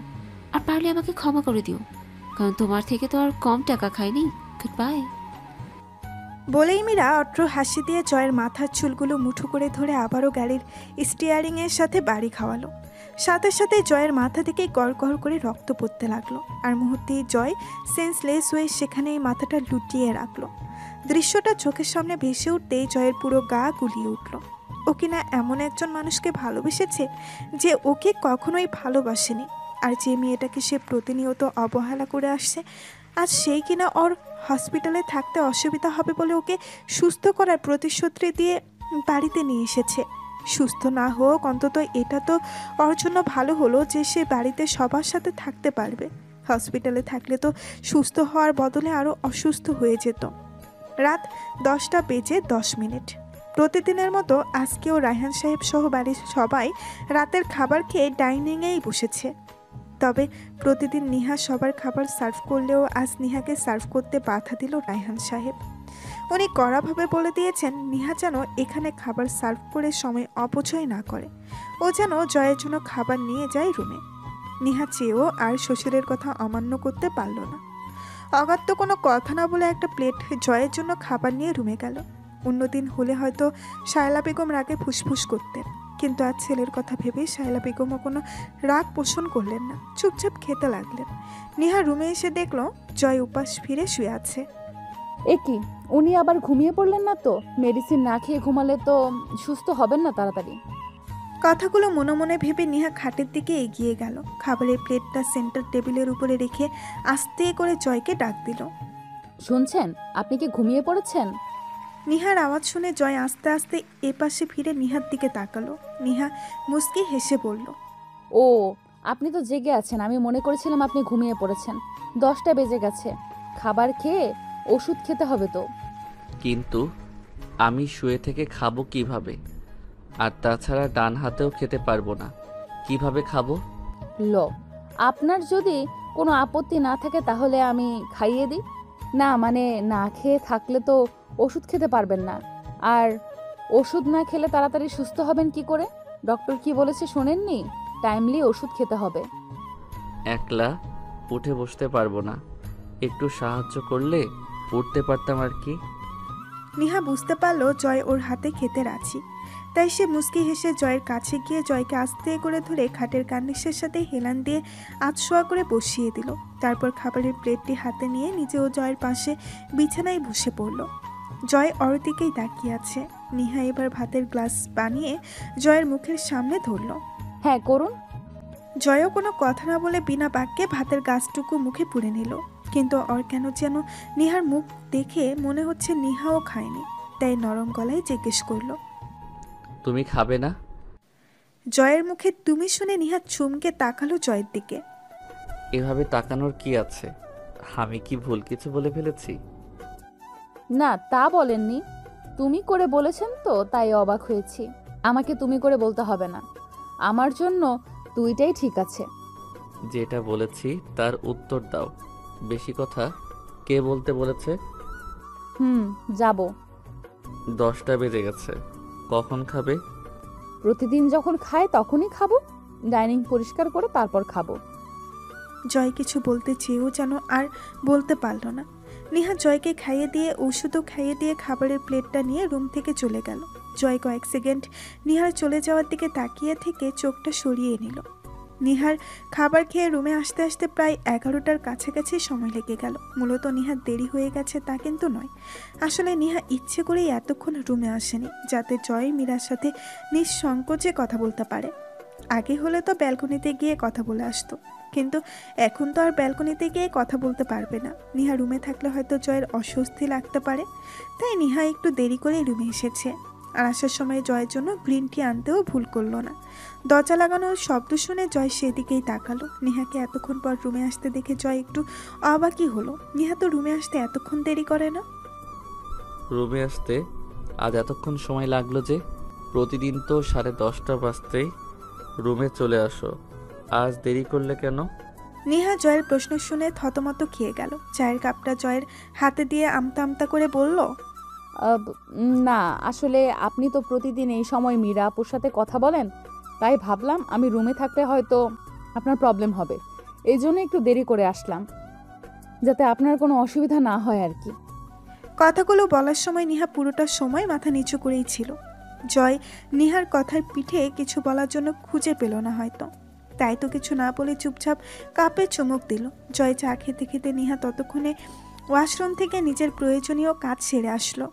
আর পারলে আমাকে ক্ষমা করে দিও, কারণ তোমার থেকে তো আর কম টাকা খাইনি। Good bye. বলেই মীরা অট্র হাসি দিয়ে জয়ের মাথার চুলগুলো মুঠো করে ধরে আবারও গাড়ির স্টিয়ারিংয়ের সাথে বাড়ি খাওয়ালো। সাথে সাথে জয়ের মাথা থেকে গড় করে রক্ত পড়তে লাগলো। আর মুহূর্তেই জয় সেন্সলেস হয়ে সেখানেই মাথাটা লুটিয়ে রাখলো। দৃশ্যটা চোখের সামনে ভেসে উঠতেই জয়ের পুরো গা গুলিয়ে উঠল। ও কিনা এমন একজন মানুষকে ভালোবেসেছে যে ওকে কখনোই ভালোবাসেনি, আর যে মেয়েটাকে সে প্রতিনিয়ত অবহেলা করে আসছে, আজ সেই কিনা ওর হসপিটালে থাকতে অসুবিধা হবে বলে ওকে সুস্থ করার প্রতিশ্রুতি দিয়ে বাড়িতে নিয়ে এসেছে। সুস্থ না হোক, অন্তত এটা তো ওর জন্য ভালো হলো যে সে বাড়িতে সবার সাথে থাকতে পারবে। হসপিটালে থাকলে তো সুস্থ হওয়ার বদলে আরও অসুস্থ হয়ে যেত। রাত 10:10 প্রতিদিনের মতো আজকেও রায়হান সাহেব সহ বাড়ির সবাই রাতের খাবার খেয়ে ডাইনিংয়েই বসেছে। তবে প্রতিদিন নিহা সবার খাবার সার্ভ করলেও আজ নিহাকে সার্ভ করতে বাধা দিল রায়হান সাহেব। উনি কড়াভাবে বলে দিয়েছেন নিহা যেন এখানে খাবার সার্ভ করে সময় অপচয় না করে। ও যেন জয়ের জন্য খাবার নিয়ে যায় রুমে। নিহা চেয়েও আর শ্বশুরের কথা অমান্য করতে পারল না। অগাত্য কোনো কথা না বলে একটা প্লেট জয়ের জন্য খাবার নিয়ে রুমে গেল। অন্যদিন হলে হয়তো শায়লা বেগম রাগে ফুসফুস করতেন, কিন্তু আজ ছেলের কথা ভেবে শায়লা বেগমও কোনো রাগ পোষণ করলেন না, চুপচাপ খেতে লাগলেন। নিহা রুমে এসে দেখল জয় উপাস ফিরে শুয়ে আছে। এ কি, উনি আবার ঘুমিয়ে পড়লেন না তো? মেডিসিন না খেয়ে ঘুমালে তো সুস্থ হবেন না তাড়াতাড়ি। কথাগুলো মনে মনে ভেবে নিহা খাটের দিকে এগিয়ে গেল। খাবারের প্লেটটা সেন্টার টেবিলের উপরে রেখে আস্তে করে জয়কে ডাক দিল। শুনছেন, আপনি কি ঘুমিয়ে পড়েছেন? নিহার আওয়াজ শুনে জয় আস্তে আস্তে এপাশে ফিরে নিহার দিকে তাকালো। নিহা মুস্কি হেসে বলল, ও, আপনি তো জেগে আছেন, আমি মনে করেছিলাম আপনি ঘুমিয়ে পড়েছেন। 10টা বেজে গেছে, খাবার খেয়ে ওষুধ খেতে হবে তো। কিন্তু আমি শুয়ে থেকে খাবো কিভাবে? আর তাছাড়া ডান হাতেও খেতে পারবো না, কিভাবে খাবো? আপনার যদি কোনো আপত্তি না থাকে তাহলে আমি খাইয়ে দিই। না মানে না খেয়ে থাকলে তো ওষুধ খেতে পারবেন না, আর ওষুধ না খেলে তাড়াতাড়ি সুস্থ হবেন কি করে? ডক্টর কি বলেছে শোনেননি? টাইমলি ওষুধ খেতে হবে। একলা উঠে বসতে পারবো না, একটু সাহায্য করলে উঠতে পারতাম আর কি। নিহা বুঝতে পারলো জয় ওর হাতে খেতে রাজি, তাই সে মুস্কি হেসে জয়ের কাছে গিয়ে জয়কে আস্তে করে ধরে খাটের কার্নিশের সাথে হেলান দিয়ে আধশোয়া করে বসিয়ে দিল। তারপর খাবারের প্লেটটি হাতে নিয়ে নিজেও জয়ের পাশে বিছানায় বসে পড়ল। জয় ওর দিকেই তাকিয়ে আছে। নিহা এবার ভাতের গ্লাস বানিয়ে জয়ের মুখের সামনে ধরল। হ্যাঁ করুন। জয়ও কোনো কথা না বলে বিনা বাক্যে ভাতের গাছটুকু মুখে পুড়ে নিল। কিন্তু ওর কেন যেন নিহার মুখ দেখে মনে হচ্ছে নিহাও খায়নি, তাই নরম গলায় জিজ্ঞেস করলো, তুমি খাবে না? জয়ের মুখে তুমি শুনে নিহা চুমকে তাকালো জয়ের দিকে। এভাবে তাকানোর কি আছে? আমি কি ভুল কিছু বলে ফেলেছি? না তা বলেননি, তুমি করে বলেছেন তো তাই অবাক হয়েছি। আমাকে তুমি করে বলতে হবে না, আমার জন্য দুইটাই ঠিক আছে। যেটা বলেছি তার উত্তর দাও। বেশি কথা কে বলতে বলেছে? যাব। 10টা বেজে গেছে, কখন খাবে? প্রতিদিন যখন খায় তখনই খাবো। ডাইনিং পরিষ্কার করে তারপর খাবো। জয় কিছু বলতে চেয়েও যেন আর বলতে পারল না। নেহা জয়কে খাইয়ে দিয়ে ওষুধও খাইয়ে দিয়ে খাবারের প্লেটটা নিয়ে রুম থেকে চলে গেল। জয় কয়েক সেকেন্ড নেহার চলে যাওয়ার দিকে তাকিয়ে থেকে চোখটা সরিয়ে নিল। নেহার খাবার খেয়ে রুমে আসতে আসতে প্রায় 11টার কাছাকাছি সময় লেগে গেল। মূলত নেহার দেরি হয়ে গেছে তা কিন্তু নয়, আসলে নেহা ইচ্ছে করেই এতক্ষণ রুমে আসেনি যাতে জয় মীরার সাথে নিঃসংকোচে কথা বলতে পারে। আগে হলে তো ব্যালকনিতে গিয়ে কথা বলে আসতো, কিন্তু এখন তো আর ব্যালকনিতে গিয়ে কথা বলতে পারবে না। নেহা রুমে থাকলে হয়তো জয়ের অস্বস্তি লাগতে পারে, তাই নেহা একটু দেরি করে রুমে এসেছে। আর আসার সময় জয়ের জন্য গ্রিন টি আনতেও ভুল করলো না। দরজা লাগানোর শব্দ শুনে জয় সেদিকেই তাকালো। নেহাকে এতক্ষণ পর রুমে আসতে দেখে জয় একটু অবাকই হলো। নেহা তো রুমে আসতে এতক্ষণ দেরি করে না। রুমে আসতে আজ এতক্ষণ সময় লাগলো যে? প্রতিদিন তো 10:30 বাজতেই রুমে চলে আসো, আজ দেরি করলে কেন? নেহা জয়ের প্রশ্ন শুনে থতমত খেয়ে গেল। চায়ের কাপটা জয়ের হাতে দিয়ে আমতা আমতা করে বলল, না আসলে আপনি তো প্রতিদিন এই সময় মীরা আপুর সাথে কথা বলেন, তাই ভাবলাম আমি রুমে থাকলে হয়তো আপনার প্রবলেম হবে, এই জন্য একটু দেরি করে আসলাম, যাতে আপনার কোনো অসুবিধা না হয় আর কি। কথাগুলো বলার সময় নেহা পুরোটা সময় মাথা নিচু করেই ছিল। জয় নেহার কথার পিঠে কিছু বলার জন্য খুঁজে পেল না হয়তো, তাই তো কিছু না বলে চুপচাপ কাপে চুমুক দিল। জয় চা খেতে খেতে নেহা ততক্ষণে ওয়াশরুম থেকে নিজের প্রয়োজনীয় কাজ সেরে আসলো।